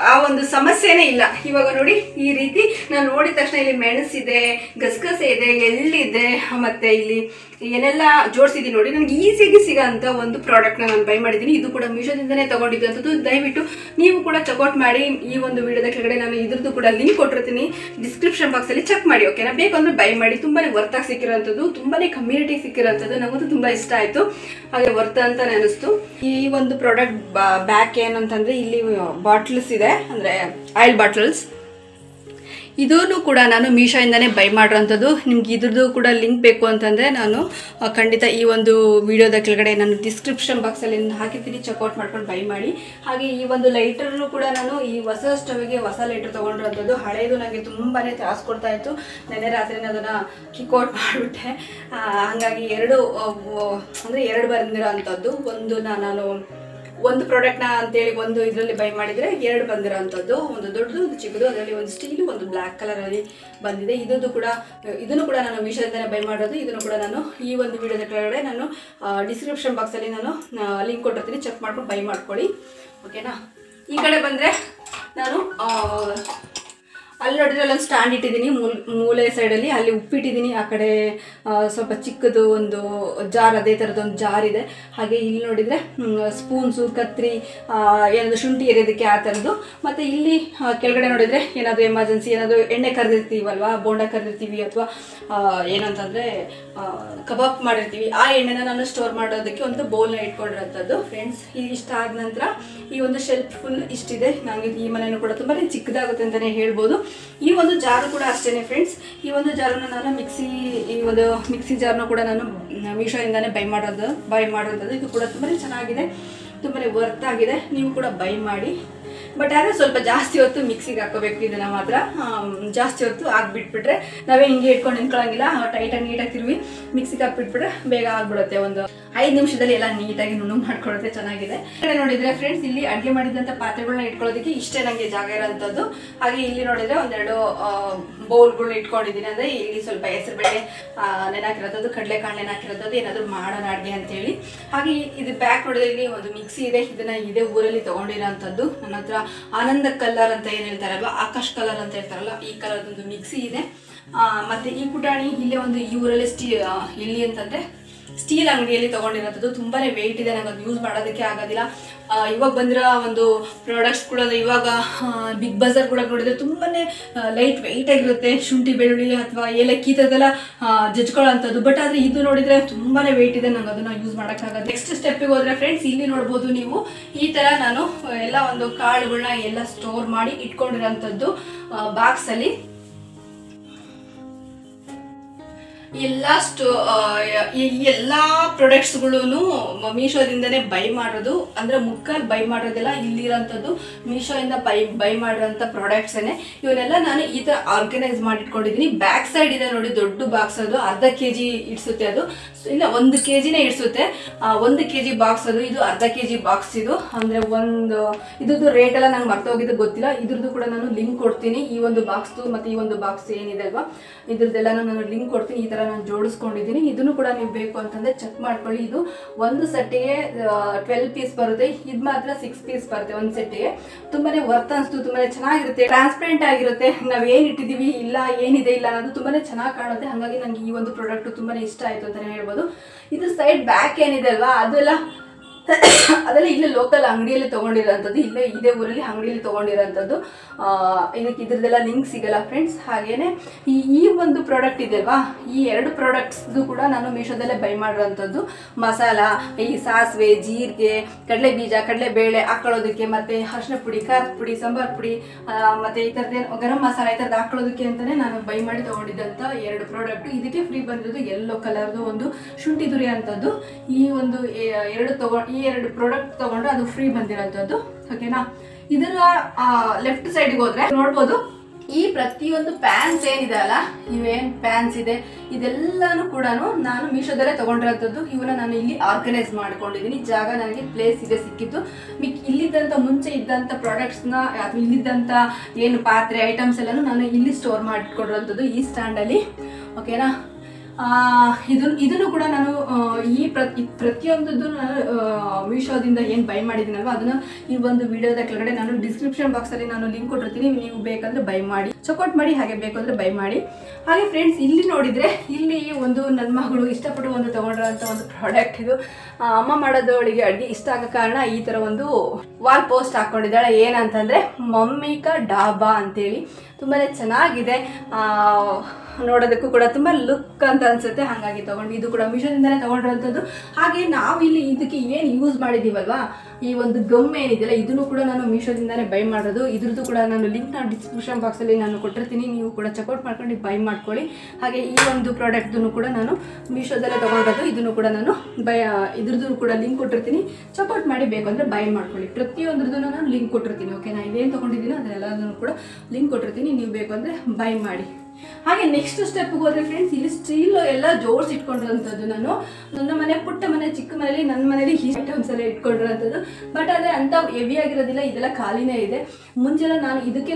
ಆ ಒಂದು ಸಮಸ್ಯೆನೇ ಇಲ್ಲ. ಇವಾಗ ನೋಡಿ ಈ ರೀತಿ ನಾನು ನೋಡಿದ ತಕ್ಷಣ ಇಲ್ಲಿ ಮೆಣಸಿದೆ, ಗಸಗಸೆ ಇದೆ, ಎಳ್ಳಿದೆ, ಮತ್ತೆ ಇಲ್ಲಿ ಏನೆಲ್ಲ ಜೋಡಿಸಿದ್ದೀನಿ ನೋಡಿ. ನನಗೆ ಈಸಿಯಾಗಿ ಸಿಗೋಂಥ ಒಂದು ಪ್ರಾಡಕ್ಟ್ನ ನಾನು ಬೈ ಮಾಡಿದ್ದೀನಿ. ಇದು ಕೂಡ ಮೀಶೋದಿಂದನೇ ತೊಗೊಂಡಿದ್ದಂಥದ್ದು. ದಯವಿಟ್ಟು ನೀವು ಕೂಡ ಚೆಕ್ಔಟ್ ಮಾಡಿ. ಈ ಒಂದು ವಿಡಿಯೋದ ಕೆಳಗಡೆ ನಾನು ಇದ್ರದ್ದು ಕೂಡ ಲಿಂಕ್ ಕೊಟ್ಟಿರ್ತೀನಿ, ಡಿಸ್ಕ್ರಿಪ್ಷನ್ ಬಾಕ್ಸಲ್ಲಿ ಚೆಕ್ ಮಾಡಿ, ಓಕೆನಾ. ಬೇಕಂದ್ರೆ ಬೈ ಮಾಡಿ. ತುಂಬಾ ವರ್ತಾಗಿ ಸಿಕ್ಕಿರೋಂಥದ್ದು, ತುಂಬಾ ಕಮ್ಯುನಿಟಿ ಸಿಕ್ಕಿರೋಂಥದ್ದು. ನನಗಂತೂ ತುಂಬ ಇಷ್ಟ ಆಯಿತು, ಹಾಗೆ ವರ್ತ್ ಅಂತ ಅನಿಸ್ತು. ಈ ಒಂದು ಪ್ರಾಡಕ್ಟ್ ಬ್ಯಾಕ್ ಏನಂತಂದರೆ, ಇಲ್ಲಿ ಬಾಟ್ಲ್ಸ್ ಇದೆ, ಅಂದರೆ ಆಯಿಲ್ ಬಾಟಲ್ಸ್. ಇದೂ ಕೂಡ ನಾನು ಮೀಶೋಯಿಂದನೇ ಬೈ ಮಾಡಿರೋಂಥದ್ದು. ನಿಮ್ಗೆ ಇದ್ರದ್ದು ಕೂಡ ಲಿಂಕ್ ಬೇಕು ಅಂತಂದರೆ ನಾನು ಖಂಡಿತ ಈ ಒಂದು ವಿಡಿಯೋದ ಕೆಳಗಡೆ ನಾನು ಡಿಸ್ಕ್ರಿಪ್ಷನ್ ಬಾಕ್ಸಲ್ಲಿ ಹಾಕಿರ್ತೀನಿ, ಚೆಕ್ಔಟ್ ಮಾಡ್ಕೊಂಡು ಬೈ ಮಾಡಿ. ಹಾಗೆ ಈ ಒಂದು ಲೈಟರ್ನು ಕೂಡ ನಾನು ಈ ಹೊಸ ಸ್ಟವ್ಗೆ ಹೊಸ ಲೈಟರ್ ತೊಗೊಂಡಿರೋಂಥದ್ದು. ಹಳೆಯದು ನನಗೆ ತುಂಬಾ ತ್ರಾಸ ಕೊಡ್ತಾಯಿತ್ತು. ನೆನ್ನೆ ರಾತ್ರಿನೇ ಅದನ್ನು ಕಿಕ್ಔಟ್ ಮಾಡಿಬಿಟ್ಟೆ. ಹಾಗಾಗಿ ಎರಡು ಬಂದಿರೋ ಅಂಥದ್ದು. ಒಂದು ಪ್ರಾಡಕ್ಟ್ನ ಅಂತೇಳಿ ಒಂದು ಇದರಲ್ಲಿ ಬೈ ಮಾಡಿದರೆ ಎರಡು ಬಂದಿರೋ ಅಂಥದ್ದು. ಒಂದು ದೊಡ್ಡದು, ಒಂದು ಚಿಕ್ಕದು, ಅದರಲ್ಲಿ ಒಂದು ಸ್ಟೀಲು, ಒಂದು ಬ್ಲ್ಯಾಕ್ ಕಲರಲ್ಲಿ ಬಂದಿದೆ. ಇದನ್ನು ಕೂಡ ನಾನು ಮೀಶೋದಿಂದಲೇ ಬೈ ಮಾಡೋದು. ಇದನ್ನು ಕೂಡ ನಾನು ಈ ಒಂದು ವಿಡಿಯೋದ ಕೆಳಗಡೆ ನಾನು ಡಿಸ್ಕ್ರಿಪ್ಷನ್ ಬಾಕ್ಸಲ್ಲಿ ನಾನು ಲಿಂಕ್ ಕೊಟ್ಟಿರ್ತೀನಿ, ಚೆಕ್ ಮಾಡ್ಕೊಂಡು ಬೈ ಮಾಡ್ಕೊಳ್ಳಿ, ಓಕೆನಾ. ಈ ಕಡೆ ಬಂದರೆ ನಾನು ಅಲ್ಲಿ ನೋಡಿದ್ರೆ ಅಲ್ಲೊಂದು ಸ್ಟ್ಯಾಂಡ್ ಇಟ್ಟಿದ್ದೀನಿ ಮೂಲೆ ಸೈಡಲ್ಲಿ, ಅಲ್ಲಿ ಉಪ್ಪಿಟ್ಟಿದ್ದೀನಿ. ಆ ಕಡೆ ಸ್ವಲ್ಪ ಚಿಕ್ಕದು ಒಂದು ಜಾರ್, ಅದೇ ಥರದ್ದು ಒಂದು ಜಾರ್ ಇದೆ. ಹಾಗೆ ಇಲ್ಲಿ ನೋಡಿದರೆ ಸ್ಪೂನ್ಸು, ಕತ್ರಿ, ಏನಾದರೂ ಶುಂಠಿ ಎರೆಯೋದಕ್ಕೆ ಆ ಥರದ್ದು. ಮತ್ತು ಇಲ್ಲಿ ಕೆಳಗಡೆ ನೋಡಿದರೆ ಏನಾದರೂ ಎಮರ್ಜೆನ್ಸಿ, ಏನಾದರೂ ಎಣ್ಣೆ ಕರೆದಿರ್ತೀವಲ್ವ, ಬೋಂಡ ಕರೆದಿರ್ತೀವಿ ಅಥವಾ ಏನಂತಂದರೆ ಕಬಾಬ್ ಮಾಡಿರ್ತೀವಿ, ಆ ಎಣ್ಣೆನ ನಾನು ಸ್ಟೋರ್ ಮಾಡೋದಕ್ಕೆ ಒಂದು ಬೌಲ್ನ ಇಟ್ಕೊಂಡಿರೋಂಥದ್ದು ಫ್ರೆಂಡ್ಸ್. ಇಷ್ಟ ಆದ ನಂತರ ಈ ಒಂದು ಶೆಲ್ಫ್ ಫುಲ್ ಇಷ್ಟಿದೆ. ನನಗೆ ಈ ಮನೆಯೂ ಕೂಡ ತುಂಬಾ ಚಿಕ್ಕದಾಗುತ್ತೆ ಅಂತಲೇ ಹೇಳ್ಬೋದು. ಈ ಒಂದು ಜಾರು ಕೂಡ ಅಷ್ಟೇ ಫ್ರೆಂಡ್ಸ್. ಈ ಒಂದು ಜಾರನ್ನು ನಾನು ಮಿಕ್ಸಿ ಜಾರ್ನ ಕೂಡ ನಾನು ಮೀಶೋಯಿಂದನೇ ಬೈ ಮಾಡೋಂಥದ್ದು. ಇದು ಕೂಡ ತುಂಬಾ ಚೆನ್ನಾಗಿದೆ. ತುಂಬಾ ವರ್ತ್ ಆಗಿದೆ. ನೀವು ಕೂಡ ಬೈ ಮಾಡಿ. ಬಟ್ ಆದರೆ ಸ್ವಲ್ಪ ಜಾಸ್ತಿ ಹೊತ್ತು ಮಿಕ್ಸಿಗೆ ಹಾಕೋಬೇಕು ಇದನ್ನು ಮಾತ್ರ. ಜಾಸ್ತಿ ಹೊತ್ತು ಹಾಕ್ಬಿಟ್ಬಿಟ್ರೆ ನಾವೇ ಹಿಂಗೆ ಇಟ್ಕೊಂಡು ನಿಂತ್ಕೊಳ್ಳೋಂಗಿಲ್ಲ. ಟೈಟಾಗಿ ನೀಟಾಗಿ ತಿರುವಿ ಮಿಕ್ಸಿಗೆ ಹಾಕ್ಬಿಟ್ಬಿಟ್ರೆ ಬೇಗ ಆಗ್ಬಿಡುತ್ತೆ. ಒಂದು 5 ನಿಮಿಷದಲ್ಲಿ ಎಲ್ಲ ನೀಟಾಗಿ ನುಣ್ಣು ಮಾಡ್ಕೊಳ್ಳುತ್ತೆ. ಚೆನ್ನಾಗಿದೆ. ನೋಡಿದರೆ ಫ್ರೆಂಡ್ಸ್, ಇಲ್ಲಿ ಅಡುಗೆ ಮಾಡಿದಂಥ ಪಾತ್ರೆಗಳನ್ನ ಇಟ್ಕೊಳ್ಳೋದಕ್ಕೆ ಇಷ್ಟೇ ನನಗೆ ಜಾಗ ಇರೋಂಥದ್ದು. ಹಾಗೆ ಇಲ್ಲಿ ನೋಡಿದರೆ ಒಂದೆರಡು ಬೌಲ್ಗಳನ್ನ ಇಟ್ಕೊಂಡಿದ್ದೀನಿ. ಅಂದರೆ ಇಲ್ಲಿ ಸ್ವಲ್ಪ ಹೆಸರುಬೇಳೆ ನೆನಾಕಿರೋದು, ಕಡಲೆಕಾಳು ನೆನಾಕಿರೋದು, ಏನಾದರೂ ಮಾಡೋಣ ಅಡುಗೆ ಅಂತೇಳಿ. ಹಾಗೆ ಇದು ಬ್ಯಾಕ್ ನೋಡಿದ್ರೆ ಇಲ್ಲಿ ಒಂದು ಮಿಕ್ಸಿ ಇದೆ. ಇದನ್ನು ಇದೇ ಊರಲ್ಲಿ ತೊಗೊಂಡಿರೋಂಥದ್ದು. ನನ್ನ ಹತ್ರ ಆನಂದ ಕಲರ್ ಅಂತ ಏನು ಹೇಳ್ತಾರಲ್ವ, ಆಕಾಶ್ ಕಲರ್ ಅಂತ ಹೇಳ್ತಾರಲ್ಲ, ಈ ಕಲರ್ದೊಂದು ಮಿಕ್ಸಿ ಇದೆ. ಮತ್ತು ಈ ಪುಟಾಣಿ ಇಲ್ಲೇ ಒಂದು ಈ ಊರಲ್ಲಿ ಎಲ್ಲಿ ಅಂತಂದರೆ ಸ್ಟೀಲ್ ಅಂಗಡಿಯಲ್ಲಿ ತೊಗೊಂಡಿರೋಂಥದ್ದು. ತುಂಬಾ ವೆಯ್ಟ್ ಇದೆ, ನನಗೆ ಅದು ಯೂಸ್ ಮಾಡೋದಕ್ಕೆ ಆಗೋದಿಲ್ಲ. ಇವಾಗ ಬಂದಿರೋ ಒಂದು ಪ್ರಾಡಕ್ಟ್ಸ್ ಕೂಡ ಇವಾಗ ಬಿಗ್ ಬಜಾರ್ ಕೂಡ ನೋಡಿದರೆ ತುಂಬಾ ಲೈಟ್ ವೆಯ್ಟ್ ಆಗಿರುತ್ತೆ. ಶುಂಠಿ ಬೆಳ್ಳುಳ್ಳಿ ಅಥವಾ ಏಲಕ್ಕಿ ಈ ಥರದ್ದೆಲ್ಲ ಜಜ್ಕೊಳ್ಳೋಂಥದ್ದು. ಬಟ್ ಆದರೆ ಇದು ನೋಡಿದರೆ ತುಂಬಾ ವೆಯ್ಟ್ ಇದೆ, ನಂಗೆ ಅದನ್ನು ಯೂಸ್ ಮಾಡೋಕ್ಕಾಗತ್ತೆ. ನೆಕ್ಸ್ಟ್ ಸ್ಟೆಪ್ಪಿಗೆ ಹೋದರೆ ಫ್ರೆಂಡ್ಸ್, ಇಲ್ಲಿ ನೋಡ್ಬೋದು ನೀವು ಈ ಥರ ನಾನು ಎಲ್ಲ ಒಂದು ಕಾಳುಗಳನ್ನ ಎಲ್ಲ ಸ್ಟೋರ್ ಮಾಡಿ ಇಟ್ಕೊಂಡಿರೋಂಥದ್ದು ಬಾಕ್ಸಲ್ಲಿ. ಎಲ್ಲ ಪ್ರಾಡಕ್ಟ್ಸ್ಗಳು ಮೀಶೋದಿಂದನೇ ಬೈ ಮಾಡೋದು. ಅಂದರೆ ಮುಕ್ಕಾಲು ಬೈ ಮಾಡೋದೆಲ್ಲ ಇಲ್ಲಿರೋಂಥದ್ದು ಮೀಶೋಯಿಂದ ಬೈ ಮಾಡಿರೋಂಥ ಪ್ರಾಡಕ್ಟ್ಸೇ. ಇವನ್ನೆಲ್ಲ ನಾನು ಈ ಥರ ಆರ್ಗನೈಸ್ ಮಾಡಿಟ್ಕೊಂಡಿದ್ದೀನಿ. ಬ್ಯಾಕ್ ಸೈಡ್ ಇದೆ ನೋಡಿ, ದೊಡ್ಡ ಬಾಕ್ಸ್. ಅದು ಅರ್ಧ kg ಇಡಿಸುತ್ತೆ. ಅದು ಇಲ್ಲ 1 kgನೇ ಇಡಿಸುತ್ತೆ. 1 kg ಬಾಕ್ಸ್ ಅದು. ಇದು ಅರ್ಧ kg ಬಾಕ್ಸ್. ಇದು ಅಂದರೆ ಇದ್ರದ್ದು ರೇಟ್ ಎಲ್ಲ ನಂಗೆ ಮರ್ತೋಗಿದ್ದು ಗೊತ್ತಿಲ್ಲ. ಇದ್ರದ್ದು ಕೂಡ ನಾನು ಲಿಂಕ್ ಕೊಡ್ತೀನಿ. ಈ ಒಂದು ಬಾಕ್ಸ್ದು ಮತ್ತು ಈ ಒಂದು ಬಾಕ್ಸ್ ಏನಿದೆ ಅಲ್ವಾ, ಇದ್ರದ್ದೆಲ್ಲ ನಾನು ಲಿಂಕ್ ಕೊಡ್ತೀನಿ. ಈ ಥರ ನಾನು ಜೋಡಿಸ್ಕೊಂಡಿದ್ದೀನಿ. ಇದನ್ನು ಕೂಡ ನೀವು ಬೇಕು ಅಂತಂದರೆ ಚೆಕ್ ಮಾಡ್ಕೊಳ್ಳಿ. ಇದು ಒಂದು ಸೆಟ್ಟಿಗೆ 12 ಪೀಸ್ ಬರುತ್ತೆ. ಇದು ಮಾತ್ರ 6 ಪೀಸ್ ಬರುತ್ತೆ ಒಂದು ಸೆಟ್ಟಿಗೆ. ತುಂಬಾ ವರ್ತ್ ಅನಿಸ್ತು. ತುಂಬಾ ಚೆನ್ನಾಗಿರುತ್ತೆ, ಟ್ರಾನ್ಸ್ಪರೆಂಟ್ ಆಗಿರುತ್ತೆ. ನಾವು ಏನು ಇಟ್ಟಿದ್ದೀವಿ ಇಲ್ಲ ಏನಿದೆ ಇಲ್ಲ ಅನ್ನೋದು ತುಂಬಾ ಚೆನ್ನಾಗಿ ಕಾಣುತ್ತೆ. ಹಾಗಾಗಿ ನನಗೆ ಈ ಒಂದು ಪ್ರಾಡಕ್ಟ್ ತುಂಬಾ ಇಷ್ಟ ಆಯಿತು ಅಂತಲೇ ಹೇಳ್ಬೋದು. ಇದು ಸೈಡ್ ಬ್ಯಾಕ್ ಏನಿದೆ ಅಲ್ವಾ, ಅದೆಲ್ಲ ಇಲ್ಲೇ ಲೋಕಲ್ ಅಂಗಡಿಯಲ್ಲಿ ತೊಗೊಂಡಿರೋಂಥದ್ದು. ಇಲ್ಲೇ ಇದೇ ಊರಲ್ಲಿ ಅಂಗಡಿಯಲ್ಲಿ ತೊಗೊಂಡಿರೋಂಥದ್ದು. ಇದಕ್ಕೆ ಇದ್ರದ್ದೆಲ್ಲ ಲಿಂಕ್ ಸಿಗಲ್ಲ ಫ್ರೆಂಡ್ಸ್. ಹಾಗೇನೆ ಈ ಒಂದು ಪ್ರಾಡಕ್ಟ್ ಇದೆ ಅಲ್ವಾ, ಈ 2 ಪ್ರಾಡಕ್ಟ್ಸ್ದು ಕೂಡ ನಾನು ಮೀಶೋದಲ್ಲೇ ಬೈ ಮಾಡಿರೋಂಥದ್ದು. ಮಸಾಲ, ಈ ಸಾಸಿವೆ, ಜೀರಿಗೆ, ಕಡಲೆ ಬೀಜ, ಕಡಲೆಬೇಳೆ ಹಾಕೊಳ್ಳೋದಕ್ಕೆ, ಮತ್ತು ಅರಿಶಿನ ಪುಡಿ, ಖಾರದ ಪುಡಿ, ಸಾಂಬಾರು ಪುಡಿ, ಮತ್ತು ಈ ಥರದ್ದೇನು ಗರಂ ಮಸಾಲ ಈ ಥರದ್ದು ಹಾಕೊಳ್ಳೋದಕ್ಕೆ ಅಂತಲೇ ನಾನು ಬೈ ಮಾಡಿ ತೊಗೊಂಡಿದ್ದಂಥ 2 ಪ್ರಾಡಕ್ಟು. ಇದಕ್ಕೆ ಫ್ರೀ ಬಂದಿರೋದು ಯೆಲ್ಲೋ ಕಲರ್ದು ಒಂದು ಶುಂಠಿ ತುರಿ ಅಂಥದ್ದು. ಈ ಒಂದು 2 ಪ್ರಾಡಕ್ಟ್ ತೊಗೊಂಡ್ರೆ ಅದು ಫ್ರೀ ಬಂದಿರೋಂಥದ್ದು. ಓಕೆನಾ. ಇದರ ಲೆಫ್ಟ್ ಸೈಡ್ಗೆ ಹೋದ್ರೆ ನೋಡ್ಬೋದು, ಈ ಪ್ರತಿಯೊಂದು ಪ್ಯಾನ್ಸ್ ಏನಿದೆ ಅಲ್ಲ, ಇವೇನು ಪ್ಯಾನ್ಸ್ ಇದೆ ಇದೆಲ್ಲಾನು ಕೂಡ ನಾನು ಮೀಶೋದಲ್ಲೇ ತೊಗೊಂಡಿರೋಂಥದ್ದು. ಇವನ್ನ ನಾನು ಇಲ್ಲಿ ಆರ್ಗನೈಸ್ ಮಾಡ್ಕೊಂಡಿದ್ದೀನಿ. ಜಾಗ ನನಗೆ ಪ್ಲೇಸ್ ಇದೆ ಸಿಕ್ಕಿತ್ತು. ಇಲ್ಲಿದ್ದಂಥ ಮುಂಚೆ ಇದ್ದಂಥ ಪ್ರಾಡಕ್ಟ್ಸ್ನ ಅಥವಾ ಇಲ್ಲಿದ್ದಂಥ ಏನು ಪಾತ್ರೆ ಐಟಮ್ಸ್ ಎಲ್ಲನೂ ನಾನು ಇಲ್ಲಿ ಸ್ಟೋರ್ ಮಾಡಿಟ್ಕೊಂಡಿರೋಂಥದ್ದು ಈ ಸ್ಟ್ಯಾಂಡಲ್ಲಿ. ಓಕೆನಾ. ಇದನ್ನು ಕೂಡ ನಾನು ಪ್ರತಿಯೊಂದದ್ದು ನಾನು ಮೀಶೋದಿಂದ ಏನು ಬೈ ಮಾಡಿದ್ದೀನಲ್ವ ಅದನ್ನು ಈ ಒಂದು ವಿಡಿಯೋದ ಕೆಳಗಡೆ ನಾನು ಡಿಸ್ಕ್ರಿಪ್ಷನ್ ಬಾಕ್ಸಲ್ಲಿ ನಾನು ಲಿಂಕ್ ಕೊಟ್ಟಿರ್ತೀನಿ. ನೀವು ಬೇಕಂದರೆ ಬೈ ಮಾಡಿ, ಚೆಕ್ಔಟ್ ಮಾಡಿ. ಹಾಗೆ ಬೇಕು ಅಂದರೆ ಬೈ ಮಾಡಿ. ಹಾಗೆ ಫ್ರೆಂಡ್ಸ್, ಇಲ್ಲಿ ನೋಡಿದರೆ ಇಲ್ಲಿ ಒಂದು ನನ್ನ ಮಗಳು ಇಷ್ಟಪಟ್ಟು ಒಂದು ತೊಗೊಂಡಿರೋಂಥ ಒಂದು ಪ್ರಾಡಕ್ಟ್ ಇದು. ಅಮ್ಮ ಮಾಡೋದವಳಿಗೆ ಅಡುಗೆ ಇಷ್ಟ ಆಗೋ ಕಾರಣ ಈ ಥರ ಒಂದು ವಾಲ್ ಪೋಸ್ಟ್ ಹಾಕ್ಕೊಂಡಿದ್ದಾಳೆ. ಏನಂತಂದರೆ ಮಮ್ಮಿ ಕಾ ಡಾಬಾ ಅಂತೇಳಿ. ತುಂಬಾ ಚೆನ್ನಾಗಿದೆ, ನೋಡೋದಕ್ಕೂ ಕೂಡ ತುಂಬ ಲುಕ್ ಅಂತ ಅನಿಸುತ್ತೆ. ಹಾಗಾಗಿ ತೊಗೊಂಡು, ಇದು ಕೂಡ ಮೀಶೋದಿಂದಲೇ ತೊಗೊಂಡಿರೋಂಥದ್ದು. ಹಾಗೆ ನಾವು ಇಲ್ಲಿ ಇದಕ್ಕೆ ಏನು ಯೂಸ್ ಮಾಡಿದ್ದೀವಲ್ವಾ, ಈ ಒಂದು ಗಮ್ ಏನಿದೆಯಲ್ಲ, ಇದನ್ನು ಕೂಡ ನಾನು ಮೀಶೋದಿಂದಲೇ ಬೈ ಮಾಡೋದು. ಇದ್ರದ್ದು ಕೂಡ ನಾನು ಲಿಂಕ್ನ ಡಿಸ್ಕ್ರಿಪ್ಷನ್ ಬಾಕ್ಸಲ್ಲಿ ನಾನು ಕೊಟ್ಟಿರ್ತೀನಿ. ನೀವು ಕೂಡ ಚೆಕ್ಔಟ್ ಮಾಡ್ಕೊಂಡು ಬೈ ಮಾಡ್ಕೊಳ್ಳಿ. ಹಾಗೆ ಈ ಒಂದು ಪ್ರಾಡಕ್ಟ್ದನ್ನು ಕೂಡ ನಾನು ಮೀಶೋದಲ್ಲೇ ತೊಗೊಂಡೋದು. ಇದನ್ನು ಕೂಡ ನಾನು ಇದ್ರದ್ದು ಕೂಡ ಲಿಂಕ್ ಕೊಟ್ಟಿರ್ತೀನಿ. ಚೆಕ್ಔಟ್ ಮಾಡಿ, ಬೇಕು ಅಂದರೆ ಬೈ ಮಾಡ್ಕೊಳ್ಳಿ. ಪ್ರತಿಯೊಂದ್ರದ್ದು ನಾನು ಲಿಂಕ್ ಕೊಟ್ಟಿರ್ತೀನಿ. ಓಕೆ, ನಾನು ಇದೇನು ತೊಗೊಂಡಿದ್ದೀನೋ ಅದನ್ನೆಲ್ಲದನ್ನು ಕೂಡ ಲಿಂಕ್ ಕೊಟ್ಟಿರ್ತೀನಿ. ನೀವು ಬೇಕು ಅಂದರೆ ಬೈ ಮಾಡಿ. ಹಾಗೆ ನೆಕ್ಸ್ಟ್ ಸ್ಟೆಪ್ಗೆ ಹೋದರೆ ಫ್ರೆಂಡ್ಸ್, ಇಲ್ಲಿ ಸ್ಟೀಲ್ ಎಲ್ಲ ಜೋಡಿಸಿಟ್ಕೊಂಡಿರೋಂಥದ್ದು. ನಾನು ನನ್ನ ಮನೆ, ಪುಟ್ಟ ಮನೆ, ಚಿಕ್ಕ ಮನೇಲಿ, ನನ್ನ ಮನೇಲಿ ಈ ಐಟಮ್ಸ್ ಎಲ್ಲ ಇಟ್ಕೊಂಡಿರೋಂಥದ್ದು. ಬಟ್ ಆದರೆ ಅಂಥ ಹೆವಿ ಆಗಿರೋದಿಲ್ಲ, ಇದೆಲ್ಲ ಖಾಲಿನೇ ಇದೆ. ಮುಂಚೆಲ್ಲ ನಾನು ಇದಕ್ಕೆ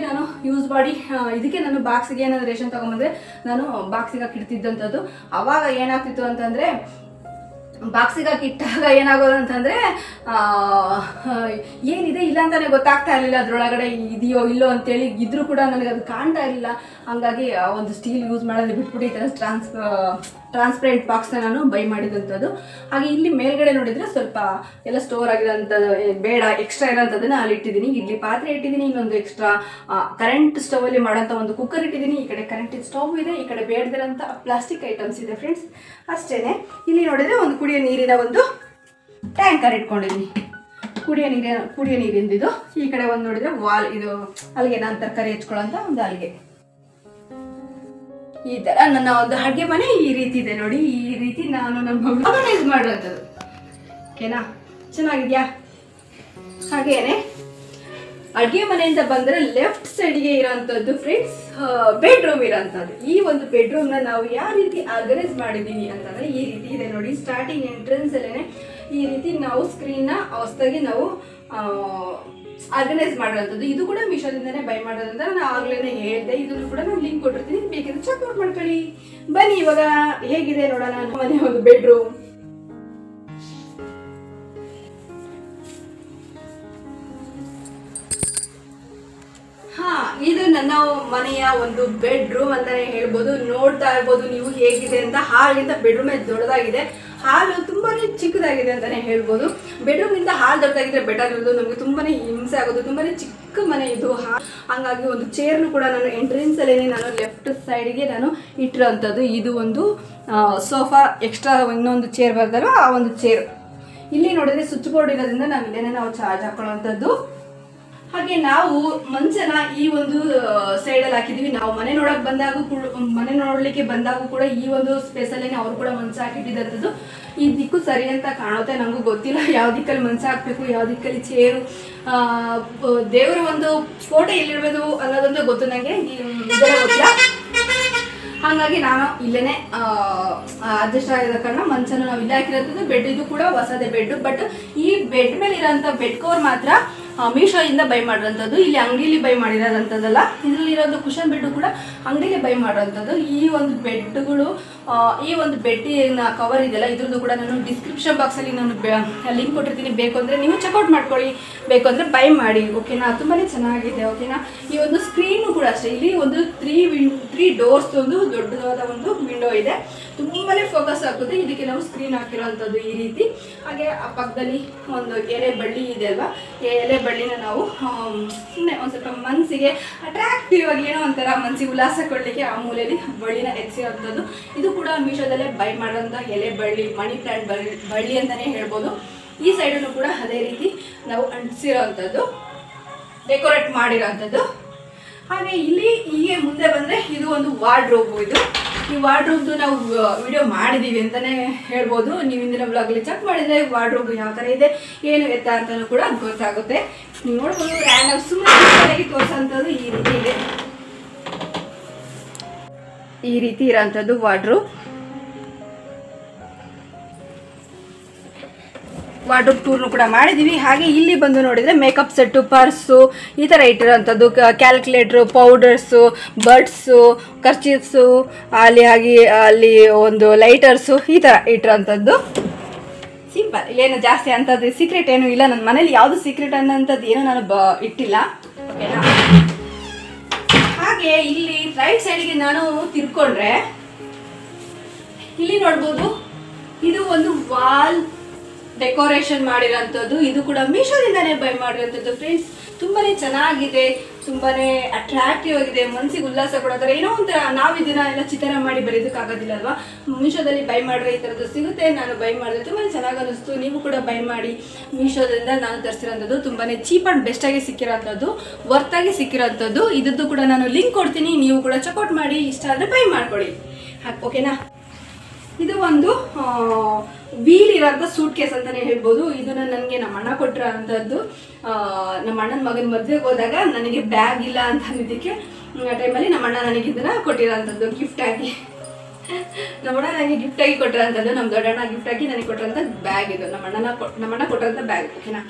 ಯೂಸ್ ಮಾಡಿ, ಇದಕ್ಕೆ ನಾನು ಬಾಕ್ಸಿಗೆ ಏನಾದರೂ ರೇಷನ್ ತೊಗೊಂಬಂದರೆ ನಾನು ಬಾಕ್ಸಿಗೆ ಹಾಕಿಡ್ತಿದ್ದಂಥದ್ದು. ಆವಾಗ ಏನಾಗ್ತಿತ್ತು ಅಂತಂದರೆ, ಬಾಕ್ಸಿಗೆ ಹಾಕಿಟ್ಟಾಗ ಏನಾಗೋದು ಅಂತಂದರೆ ಏನಿದೆ ಇಲ್ಲ ಅಂತಲೇ ಗೊತ್ತಾಗ್ತಾ ಇರಲಿಲ್ಲ. ಅದರೊಳಗಡೆ ಇದೆಯೋ ಇಲ್ಲೋ ಅಂತೇಳಿ. ಇದ್ರೂ ಕೂಡ ನನಗೆ ಅದು ಕಾಣ್ತಾ ಇರಲಿಲ್ಲ. ಹಾಗಾಗಿ ಒಂದು ಸ್ಟೀಲ್ ಯೂಸ್ ಮಾಡೋದು ಬಿಟ್ಬಿಟ್ಟು ಈ ಥರ ಟ್ರಾನ್ಸ್ಪರೆಂಟ್ ಬಾಕ್ಸ್ನ ನಾನು ಬೈ ಮಾಡಿದಂಥದ್ದು. ಹಾಗೆ ಇಲ್ಲಿ ಮೇಲ್ಗಡೆ ನೋಡಿದರೆ ಸ್ವಲ್ಪ ಎಲ್ಲ ಸ್ಟೋರ್ ಆಗಿರೋಂಥದ್ದು ಬೇಡ, ಎಕ್ಸ್ಟ್ರಾ ಇರೋಂಥದ್ದನ್ನು ಅಲ್ಲಿ ಇಟ್ಟಿದ್ದೀನಿ. ಇಡ್ಲಿ ಪಾತ್ರೆ ಇಟ್ಟಿದ್ದೀನಿ, ಇನ್ನೊಂದು ಎಕ್ಸ್ಟ್ರಾ ಕರೆಂಟ್ ಸ್ಟವಲ್ಲಿ ಮಾಡೋಂಥ ಒಂದು ಕುಕ್ಕರ್ ಇಟ್ಟಿದ್ದೀನಿ. ಈ ಕಡೆ ಕರೆಂಟಿನ ಸ್ಟವ್ ಇದೆ, ಈ ಕಡೆ ಬೇಡದಿರೋಂಥ ಪ್ಲಾಸ್ಟಿಕ್ ಐಟಮ್ಸ್ ಇದೆ ಫ್ರೆಂಡ್ಸ್. ಅಷ್ಟೇ. ಇಲ್ಲಿ ನೋಡಿದರೆ ಒಂದು ಕುಡಿಯೋ ನೀರಿನ ಒಂದು ಟ್ಯಾಂಕರ್ ಇಟ್ಕೊಂಡಿದ್ದೀನಿ. ಕುಡಿಯೋ ನೀರಿಂದಿದು. ಈ ಕಡೆ ಒಂದು ನೋಡಿದರೆ ಇದು ಅಲ್ಲಿಗೆ ನಾನು ತರಕಾರಿ ಹೆಚ್ಕೊಳ್ಳೋಂಥ ಒಂದು ಅಲ್ಲಿಗೆ. ಈ ಥರ ನನ್ನ ಒಂದು ಅಡುಗೆ ಮನೆ ಈ ರೀತಿ ಇದೆ ನೋಡಿ. ಈ ರೀತಿ ನಾನು ನನ್ನ ಮಗಳು ಆರ್ಗನೈಸ್ ಮಾಡುವಂಥದ್ದು. ಓಕೆನಾ. ಚೆನ್ನಾಗಿದೆಯಾ? ಹಾಗೇನೆ ಅಡುಗೆ ಮನೆಯಿಂದ ಬಂದರೆ ಲೆಫ್ಟ್ ಸೈಡ್ಗೆ ಇರೋಂಥದ್ದು ಫ್ರೆಂಡ್ಸ್ ಬೆಡ್ರೂಮ್ ಇರೋಂಥದ್ದು. ಈ ಒಂದು ಬೆಡ್ರೂಮ್ನ ನಾವು ಯಾವ ರೀತಿ ಆರ್ಗನೈಸ್ ಮಾಡಿದ್ದೀವಿ ಅಂತಂದರೆ ಈ ರೀತಿ ಇದೆ ನೋಡಿ. ಸ್ಟಾರ್ಟಿಂಗ್ ಎಂಟ್ರೆನ್ಸ್ ಅಲ್ಲೇ ಈ ರೀತಿ ನಾವು ಸ್ಕ್ರೀನ್ನ ಹೊಸದಾಗಿ ನಾವು ಆರ್ಗನೈಸ್ ಮಾಡಿರೋಂಥದ್ದು. ಇದು ಕೂಡ ಮೀಶೋದಿಂದನೇ ಬೈ ಮಾಡೋದ್ರಿಂದ ನಾನು ಆಗ್ಲೇ ಹೇಳಿದೆ. ಇದನ್ನು ಕೂಡ ನಾನು ಲಿಂಕ್ ಕೊಟ್ಟಿರ್ತೀನಿ, ಬೇಕಿದ್ರೆ ಚೆಕ್ಔಟ್ ಮಾಡ್ಕೊಳ್ಳಿ. ಬನ್ನಿ ಇವಾಗ ಹೇಗಿದೆ ನೋಡೋಣ ಮನೆ ಒಂದು ಬೆಡ್ರೂಮ್. ಇದು ನನ್ನ ಮನೆಯ ಒಂದು ಬೆಡ್ರೂಮ್ ಅಂತಾನೆ ಹೇಳ್ಬೋದು. ನೋಡ್ತಾ ಇರ್ಬೋದು ನೀವು ಹೇಗಿದೆ ಅಂತ. ಹಾಲಿಂದ ಬೆಡ್ರೂಮ್ ದೊಡ್ಡದಾಗಿದೆ, ಹಾಲು ತುಂಬಾನೇ ಚಿಕ್ಕದಾಗಿದೆ ಅಂತಾನೆ ಹೇಳ್ಬೋದು. ಬೆಡ್ರೂಮ್ ಇಂದ ಹಾಲ್ ದೊಡ್ಡದಾಗಿದ್ರೆ ಬೆಟರ್ ಇರೋದು. ನಮಗೆ ತುಂಬಾನೇ ಹಿಂಸೆ ಆಗೋದು, ತುಂಬಾನೇ ಚಿಕ್ಕ ಮನೆ ಇದು. ಹಂಗಾಗಿ ಒಂದು ಚೇರ್ನು ಕೂಡ ನಾನು ಎಂಟ್ರೆನ್ಸ್ ಅಲ್ಲೇನೆ ನಾನು ಲೆಫ್ಟ್ ಸೈಡ್ಗೆ ನಾನು ಇಟ್ಟಿರೋಂಥದ್ದು. ಇದು ಒಂದು ಸೋಫಾ ಎಕ್ಸ್ಟ್ರಾ ಇನ್ನೊಂದು ಚೇರ್ ಬರ್ತಲ್ಲ, ಆ ಒಂದು ಚೇರ್. ಇಲ್ಲಿ ನೋಡಿದ್ರೆ ಸ್ವಿಚ್ ಬೋರ್ಡ್ ಇರೋದ್ರಿಂದ ನಾವು ಇಲ್ಲೇನೆ ನಾವು ಚಾರ್ಜ್ ಹಾಕೊಳ್ಳುವಂಥದ್ದು. ಹಾಗೆ ನಾವು ಮಂಚನ ಈ ಒಂದು ಸೈಡಲ್ಲಿ ಹಾಕಿದೀವಿ. ನಾವು ಮನೆ ನೋಡ್ಲಿಕ್ಕೆ ಬಂದಾಗೂ ಕೂಡ ಈ ಒಂದು ಸ್ಪೇಸಲ್ಲೇ ಅವರು ಕೂಡ ಮಂಚ ಹಾಕಿಟ್ಟಿದ್ದಂಥದ್ದು. ಈ ದಿಕ್ಕು ಸರಿ ಅಂತ ಕಾಣುತ್ತೆ, ನನಗೂ ಗೊತ್ತಿಲ್ಲ ಯಾವ ದಿಕ್ಕಲ್ಲಿ ಮಂಚ ಹಾಕಬೇಕು, ಯಾವ ದಿಕ್ಕಲ್ಲಿ ಚೇರು, ದೇವರ ಒಂದು ಫೋಟೋ ಎಲ್ಲಿಡ್ಬೋದು ಅನ್ನೋದಂತೂ ಗೊತ್ತು ನನಗೆ, ಇದೆಲ್ಲ ಗೊತ್ತಿಲ್ಲ. ಹಾಗಾಗಿ ನಾನು ಇಲ್ಲೇನೆ ಅಡ್ಜಸ್ಟ್ ಆಗಿರೋ ಕಾರಣ ಮಂಚನ ನಾವು ಇಲ್ಲೇ ಹಾಕಿರೋಂಥದ್ದು. ಬೆಡ್ ಇದು ಕೂಡ ಹೊಸದೇ ಬೆಡ್. ಬಟ್ ಈ ಬೆಡ್ ಮೇಲೆ ಇರೋಂಥ ಬೆಡ್ ಕವರ್ ಮಾತ್ರ ಮೀಶೋ ಇಂದ ಬೈ ಮಾಡಿರೋಂಥದ್ದು. ಇಲ್ಲಿ ಅಂಗಡಿಯಲ್ಲಿ ಬೈ ಮಾಡಿರೋಂಥದ್ದಲ್ಲ. ಇದರಲ್ಲಿ ಇರೋದು ಕುಷನ್ ಬೆಡ್ ಕೂಡ ಅಂಗಡಿಗೆ ಬೈ ಮಾಡೋಂಥದ್ದು. ಈ ಒಂದು ಬೆಡ್ಗಳು, ಈ ಒಂದು ಬೆಡ್ಡಿನ ಕವರ್ ಇದೆಯಲ್ಲ, ಇದ್ರದ್ದು ಕೂಡ ನಾನು ಡಿಸ್ಕ್ರಿಪ್ಷನ್ ಬಾಕ್ಸಲ್ಲಿ ನಾನು ಲಿಂಕ್ ಕೊಟ್ಟಿರ್ತೀನಿ. ಬೇಕು ಅಂದರೆ ನೀವು ಚೆಕ್ಔಟ್ ಮಾಡ್ಕೊಳ್ಳಿ, ಬೇಕು ಅಂದರೆ ಬೈ ಮಾಡಿ. ಓಕೆನಾ, ತುಂಬಾ ಚೆನ್ನಾಗಿದೆ. ಓಕೆನಾ, ಈ ಒಂದು ಸ್ಕ್ರೀನು ಕೂಡ ಅಷ್ಟೇ. ಇಲ್ಲಿ ಒಂದು 3 ಡೋರ್ಸ್ ಒಂದು ದೊಡ್ಡದಾದ ಒಂದು ವಿಂಡೋ ಇದೆ. ತುಂಬಾ ಫೋಕಸ್ ಆಗುತ್ತೆ. ಇದಕ್ಕೆ ನಾವು ಸ್ಕ್ರೀನ್ ಹಾಕಿರೋಂಥದ್ದು ಈ ರೀತಿ. ಹಾಗೆ ಆ ಪಕ್ಕದಲ್ಲಿ ಒಂದು ಎಲೆ ಬಳ್ಳಿ ಇದೆ ಅಲ್ವಾ, ಎಲೆ ಬಳ್ಳಿನ ನಾವು ಸುಮ್ಮನೆ ಒಂದು ಸ್ವಲ್ಪ ಮನಸ್ಸಿಗೆ ಅಟ್ರಾಕ್ಟಿವ್ ಆಗಿ ಏನೋ ಒಂಥರ ಮನಸ್ಸಿಗೆ ಉಲ್ಲಾಸ ಕೊಡಲಿಕ್ಕೆ ಆ ಮೂಲೆಯಲ್ಲಿ ಬಳ್ಳಿನ ಹೆಚ್ಚಿರೋಂಥದ್ದು. ಇದು ಕೂಡ ಮೀಶೋದಲ್ಲೇ ಬೈ ಮಾಡೋಂಥ ಎಲೆ ಬಳ್ಳಿ, ಮನಿ ಪ್ಲಾಂಟ್ ಬಳ್ಳಿ ಅಂತಲೇ ಹೇಳ್ಬೋದು. ಈ ಸೈಡನ್ನು ಕೂಡ ಅದೇ ರೀತಿ ನಾವು ಅಂಟಿಸಿರೋವಂಥದ್ದು, ಡೆಕೋರೇಟ್ ಮಾಡಿರೋವಂಥದ್ದು. ಹಾಗೆ ಇಲ್ಲಿ ಹೀಗೆ ಮುಂದೆ ಬಂದರೆ ಇದು ಒಂದು ವಾರ್ಡ್ರೋಬ್. ಇದು ಈ ವಾರ್ಡ್ರೋಬ್ದು ನಾವು ವಿಡಿಯೋ ಮಾಡಿದ್ದೀವಿ ಅಂತಲೇ ಹೇಳ್ಬೋದು. ನೀವು ಇಂದಿನ ಬ್ಲಾಗಲ್ಲಿ ಚೆಕ್ ಮಾಡಿದರೆ ವಾರ್ಡ್ರೋಬ್ ಯಾವ ಥರ ಇದೆ, ಏನು ಎತ್ತ ಅಂತಲೂ ಕೂಡ ಗೊತ್ತಾಗುತ್ತೆ. ನೀವು ನೋಡ್ಬೋದು, ರ್ಯಾಂಡಮ್ ಸುಮ್ಮನೆ ತೋರಿಸೋಂಥದ್ದು ಈ ರೀತಿ ಇದೆ. ಈ ರೀತಿ ಇರೋಂಥದ್ದು ವಾರ್ಡ್ರೋಬ್ ಟೂರ್ನು ಕೂಡ ಮಾಡಿದ್ದೀವಿ. ಹಾಗೆ ಇಲ್ಲಿ ಬಂದು ನೋಡಿದರೆ ಮೇಕಪ್ ಸೆಟ್ಟು, ಪರ್ಸು ಈ ಥರ ಇಟ್ಟಿರೋಂಥದ್ದು, ಕ್ಯಾಲ್ಕುಲೇಟ್ರು, ಪೌಡರ್ಸು, ಬಡ್ಸು, ಕರ್ಚೀಫ್ಸು, ಅಲ್ಲಿ ಒಂದು ಲೈಟರ್ಸು ಈ ಥರ ಇಟ್ಟಿರೋಂಥದ್ದು. ಸಿಂಪಲ್, ಇಲ್ಲೇನು ಜಾಸ್ತಿ ಅಂಥದ್ದು ಸೀಕ್ರೆಟ್ ಏನೂ ಇಲ್ಲ. ನನ್ನ ಮನೇಲಿ ಯಾವುದು ಸೀಕ್ರೆಟ್ ಅನ್ನೋಂಥದ್ದು ಏನೂ ನಾನು ಇಟ್ಟಿಲ್ಲ. ಓಕೆನಾ. ಹಾಗೆ ಇಲ್ಲಿ ರೈಟ್ ಸೈಡ್ಗೆ ನಾನು ತಿರ್ಕೊಂಡ್ರೆ ಇಲ್ಲಿ ನೋಡ್ಬೋದು, ಇದು ಒಂದು ವಾಲ್ ಡೆಕೋರೇಷನ್ ಮಾಡಿರೋಂಥದ್ದು. ಇದು ಕೂಡ ಮೀಶೋದಿಂದನೇ ಬೈ ಮಾಡಿರೋಂಥದ್ದು ಫ್ರೆಂಡ್ಸ್. ತುಂಬಾ ಚೆನ್ನಾಗಿದೆ, ತುಂಬಾ ಅಟ್ರಾಕ್ಟಿವ್ ಆಗಿದೆ, ಮನಸ್ಸಿಗೆ ಉಲ್ಲಾಸ ಕೊಡೋದ್ರೆ. ಏನೋ ಒಂಥರ ನಾವು ಇದನ್ನ ಎಲ್ಲ ಚಿತ್ರ ಮಾಡಿ ಬರೀದಕ್ಕಾಗೋದಿಲ್ಲ ಅಲ್ವಾ. ಮೀಶೋದಲ್ಲಿ ಬೈ ಮಾಡಿದ್ರೆ ಈ ಥರದ್ದು ಸಿಗುತ್ತೆ. ನಾನು ಬೈ ಮಾಡಿದ್ರೆ ತುಂಬಾ ಚೆನ್ನಾಗಿ ಅನ್ನಿಸ್ತು. ನೀವು ಕೂಡ ಬೈ ಮಾಡಿ. ಮೀಶೋದಿಂದ ನಾನು ತರಿಸಿರೋಂಥದ್ದು ತುಂಬಾ ಚೀಪ್ ಆ್ಯಂಡ್ ಬೆಸ್ಟಾಗಿ ಸಿಕ್ಕಿರೋಂಥದ್ದು, ವರ್ತಾಗಿ ಸಿಕ್ಕಿರೋಂಥದ್ದು. ಇದ್ರದ್ದು ಕೂಡ ನಾನು ಲಿಂಕ್ ಕೊಡ್ತೀನಿ, ನೀವು ಕೂಡ ಚೆಕ್ಔಟ್ ಮಾಡಿ. ಇಷ್ಟ ಆದರೆ ಬೈ ಮಾಡ್ಕೊಳ್ಳಿ. ಓಕೆನಾ. ಇದು ಒಂದು ವೀಲ್ ಇರೋಂಥ ಸೂಟ್ ಕೇಸ್ ಅಂತಲೇ ಹೇಳ್ಬೋದು. ಇದನ್ನು ನನಗೆ ನಮ್ಮ ಅಣ್ಣ ಕೊಟ್ಟಿರೋಂಥದ್ದು. ನಮ್ಮ ಅಣ್ಣನ ಮಗನ ಮದುವೆಗೆ ಹೋದಾಗ ನನಗೆ ಬ್ಯಾಗ್ ಇಲ್ಲ ಅಂತ ಅಂದಿದ್ದಕ್ಕೆ ಆ ಟೈಮಲ್ಲಿ ನಮ್ಮ ಅಣ್ಣ ನನಗೆ ಇದನ್ನು ಕೊಟ್ಟಿರೋಂಥದ್ದು ಗಿಫ್ಟಾಗಿ. ನಮ್ಮ ಅಣ್ಣ ನನಗೆ ಗಿಫ್ಟಾಗಿ ಕೊಟ್ಟಿರೋಂಥದ್ದು, ನಮ್ಮ ದೊಡ್ಡಣ್ಣ ಗಿಫ್ಟಾಗಿ ನನಗೆ ಕೊಟ್ಟಿರೋಂಥ ಬ್ಯಾಗ್ ಇದು. ನಮ್ಮ ಅಣ್ಣ ಕೊಟ್ಟಿರೋಂಥ ಬ್ಯಾಗ್. ಓಕೆನಾ.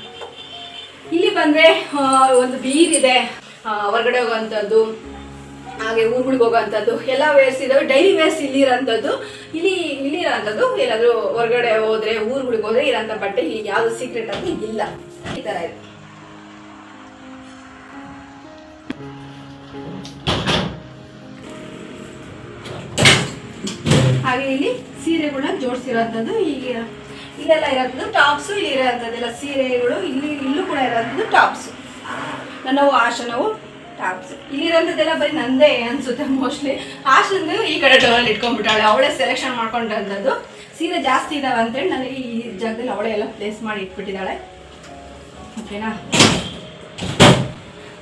ಇಲ್ಲಿ ಬಂದರೆ ಒಂದು ಬೀರ್ ಇದೆ, ಹೊರಗಡೆ ಹೋಗೋವಂಥದ್ದು, ಹಾಗೆ ಊರುಗಳಿಗೆ ಹೋಗೋವಂಥದ್ದು ಎಲ್ಲ ವೇರ್ಸ್ ಇದಾವೆ. ಡೈಲಿ ವೇರ್ಸ್ ಇಲ್ಲಿ ಇರೋಂಥದ್ದು, ಇಲ್ಲಿ ಇರೋಂಥದ್ದು. ಎಲ್ಲಾದರೂ ಹೊರಗಡೆ ಹೋದರೆ, ಊರುಗಳಿಗೆ ಹೋದರೆ ಇರೋಂಥ ಬಟ್ಟೆ ಈಗ ಯಾವುದು ಸೀಕ್ರೆಟ್ ಆಗಿ ಇಲ್ಲ. ಈ ಥರ ಇದೆ. ಹಾಗೆ ಇಲ್ಲಿ ಸೀರೆಗಳನ್ನ ಜೋಡಿಸಿರೋಂಥದ್ದು. ಈಗ ಇಲ್ಲೆಲ್ಲ ಇರೋಂಥದ್ದು ಟಾಪ್ಸು, ಇಲ್ಲಿ ಇರೋಂಥದ್ದೆಲ್ಲ ಸೀರೆಗಳು. ಇಲ್ಲೂ ಕೂಡ ಇರೋಂಥದ್ದು ಟಾಪ್ಸು. ನಾವು ಆಶನವು ಟಾಪ್ಸ್. ಇಲ್ಲಿರೋಂಥದ್ದೆಲ್ಲ ಬರೀ ನಂದೇ ಅನ್ಸುತ್ತೆ ಮೋಸ್ಟ್ಲಿ. ಆಶಂದು ಈ ಕಡೆ ಡೋರಲ್ಲಿ ಇಟ್ಕೊಂಡ್ಬಿಟ್ಟಾಳೆ, ಅವಳೇ ಸೆಲೆಕ್ಷನ್ ಮಾಡ್ಕೊಂಡಿರೋಂಥದ್ದು. ಸೀರೆ ಜಾಸ್ತಿ ಇದಾವೆ ಅಂತೇಳಿ ನನಗೆ ಈ ಜಾಗದಲ್ಲಿ ಅವಳೇ ಎಲ್ಲ ಪ್ಲೇಸ್ ಮಾಡಿ ಇಟ್ಬಿಟ್ಟಿದ್ದಾಳೆ. ಓಕೆನಾ.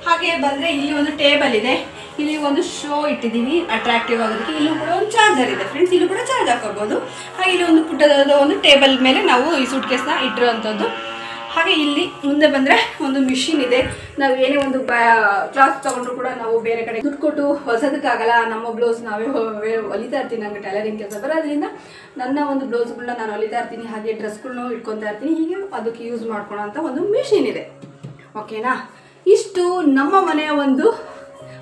ಹಾಗೆ ಬಂದರೆ ಇಲ್ಲಿ ಒಂದು ಟೇಬಲ್ ಇದೆ. ಇಲ್ಲಿ ಒಂದು ಶೋ ಇಟ್ಟಿದ್ದೀವಿ ಅಟ್ರಾಕ್ಟಿವ್ ಆಗೋದಕ್ಕೆ. ಇಲ್ಲೂ ಕೂಡ ಒಂದು ಚಾರ್ಜರ್ ಇದೆ ಫ್ರೆಂಡ್ಸ್, ಇಲ್ಲೂ ಕೂಡ ಚಾರ್ಜ್ ಹಾಕೋಬೋದು. ಹಾಗೆ ಇಲ್ಲಿ ಒಂದು ಪುಟ್ಟದಾದ ಒಂದು ಟೇಬಲ್ ಮೇಲೆ ನಾವು ಈ ಸೂಟ್ ಕೇಸ್ನ ಇಟ್ಟಿರೋವಂಥದ್ದು. ಹಾಗೆ ಇಲ್ಲಿ ಮುಂದೆ ಬಂದರೆ ಒಂದು ಮಿಷಿನ್ ಇದೆ. ನಾವು ಏನೇ ಒಂದು ಕ್ಲಾಸ್ ತೊಗೊಂಡ್ರು ಕೂಡ ನಾವು ಬೇರೆ ಕಡೆ ದುಡ್ಡು ಕೊಟ್ಟು ಹೊಸದಕ್ಕಾಗಲ್ಲ. ನಮ್ಮ ಬ್ಲೌಸ್ ನಾವೇ ಹೊಲಿತಾ ಇರ್ತೀನಿ. ನನಗೆ ಟೈಲರಿಂಗ್ ಕೆಲಸ ಬರೋದ್ರಿಂದ ನನ್ನ ಒಂದು ಬ್ಲೌಸ್ಗಳನ್ನ ನಾನು ಹೊಲಿತಾ ಇರ್ತೀನಿ. ಹಾಗೆ ಡ್ರೆಸ್ಗಳನ್ನೂ ಇಟ್ಕೊತಾ ಇರ್ತೀನಿ. ಹೀಗೆ ಅದಕ್ಕೆ ಯೂಸ್ ಮಾಡ್ಕೊಳ್ಳೋ ಅಂತ ಒಂದು ಮಿಷಿನ್ ಇದೆ. ಓಕೆನಾ? ಇಷ್ಟು ನಮ್ಮ ಮನೆಯ ಒಂದು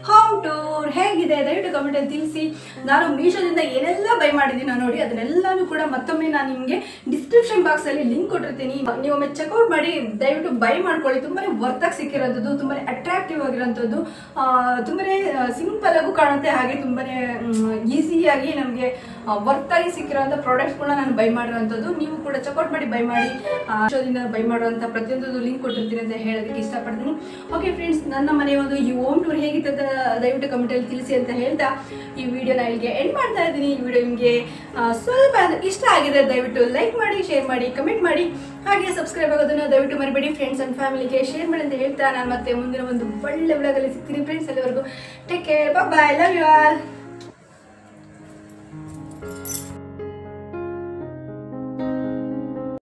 ಹೋಮ್ ಟೂರ್ ಹೇಗಿದೆ ದಯವಿಟ್ಟು ಕಮೆಂಟಲ್ಲಿ ತಿಳಿಸಿ. ನಾನು ಮೀಶೋದಿಂದ ಏನೆಲ್ಲ ಬೈ ಮಾಡಿದ್ದೀನೋ ನೋಡಿ, ಅದನ್ನೆಲ್ಲನೂ ಕೂಡ ಮತ್ತೊಮ್ಮೆ ನಾನು ನಿಮಗೆ ಡಿಸ್ಕ್ರಿಪ್ಷನ್ ಬಾಕ್ಸಲ್ಲಿ ಲಿಂಕ್ ಕೊಟ್ಟಿರ್ತೀನಿ. ನೀವೊಮ್ಮೆ ಚೆಕ್ಔಟ್ ಮಾಡಿ ದಯವಿಟ್ಟು ಬೈ ಮಾಡ್ಕೊಳ್ಳಿ. ತುಂಬಾ ವರ್ತಾಗಿ ಸಿಕ್ಕಿರೋಂಥದ್ದು, ತುಂಬಾ ಅಟ್ರಾಕ್ಟಿವ್ ಆಗಿರೋಂಥದ್ದು, ತುಂಬಾ ಸಿಂಪಲ್ ಆಗು ಕಾಣುತ್ತೆ. ಹಾಗೆ ತುಂಬಾ ಈಸಿಯಾಗಿ ನಮಗೆ ವರ್ತಾಗಿ ಸಿಕ್ಕಿರೋಂಥ ಪ್ರಾಡಕ್ಟ್ಸ್ಗಳನ್ನ ನಾನು ಬೈ ಮಾಡಿರೋಂಥದ್ದು. ನೀವು ಕೂಡ ಚೆಕ್ಔಟ್ ಮಾಡಿ ಬೈ ಮಾಡಿ. ಮೀಶೋದಿಂದ ಬೈ ಮಾಡುವಂಥ ಪ್ರತಿಯೊಂದು ಲಿಂಕ್ ಕೊಟ್ಟಿರ್ತೀನಿ ಅಂತ ಹೇಳೋದಕ್ಕೆ ಇಷ್ಟಪಡ್ತೀನಿ. ಓಕೆ ಫ್ರೆಂಡ್ಸ್, ನನ್ನ ಮನೆಯ ಒಂದು ಈ ಹೋಮ್ ಟೂರ್ ಹೇಗಿತ್ತು ಅಂತ ದಯವಿಟ್ಟು ಕಮೆಂಟಲ್ಲಿ ತಿಳಿಸಿ ಅಂತ ಹೇಳ್ತಾ ಈ ವಿಡಿಯೋನ ಇಲ್ಲಿಗೆ ಎಂಡ್ ಮಾಡ್ತಾ ಇದ್ದೀನಿ. ಈ ವಿಡಿಯೋ ನಿಮಗೆ ಸ್ವಲ್ಪ ಇಷ್ಟ ಆಗಿದೆ ದಯವಿಟ್ಟು ಲೈಕ್ ಮಾಡಿ, ಶೇರ್ ಮಾಡಿ, ಕಮೆಂಟ್ ಮಾಡಿ. ಹಾಗೆ ಸಬ್ಸ್ಕ್ರೈಬ್ ಆಗೋದನ್ನು ದಯವಿಟ್ಟು ಮರಿಬೇಡಿ. ಫ್ರೆಂಡ್ಸ್ ಆ್ಯಂಡ್ ಫ್ಯಾಮಿಲಿಗೆ ಶೇರ್ ಮಾಡಿ ಅಂತ ಹೇಳ್ತಾ ನಾನು ಮತ್ತೆ ಮುಂದಿನ ಒಂದು ಒಳ್ಳೆ ವಿಡಿಯೋದಲ್ಲಿ ಸಿಗ್ತೀನಿ ಫ್ರೆಂಡ್ಸ್. ಅಲ್ಲಿವರೆಗೂ take care, bye, love you all.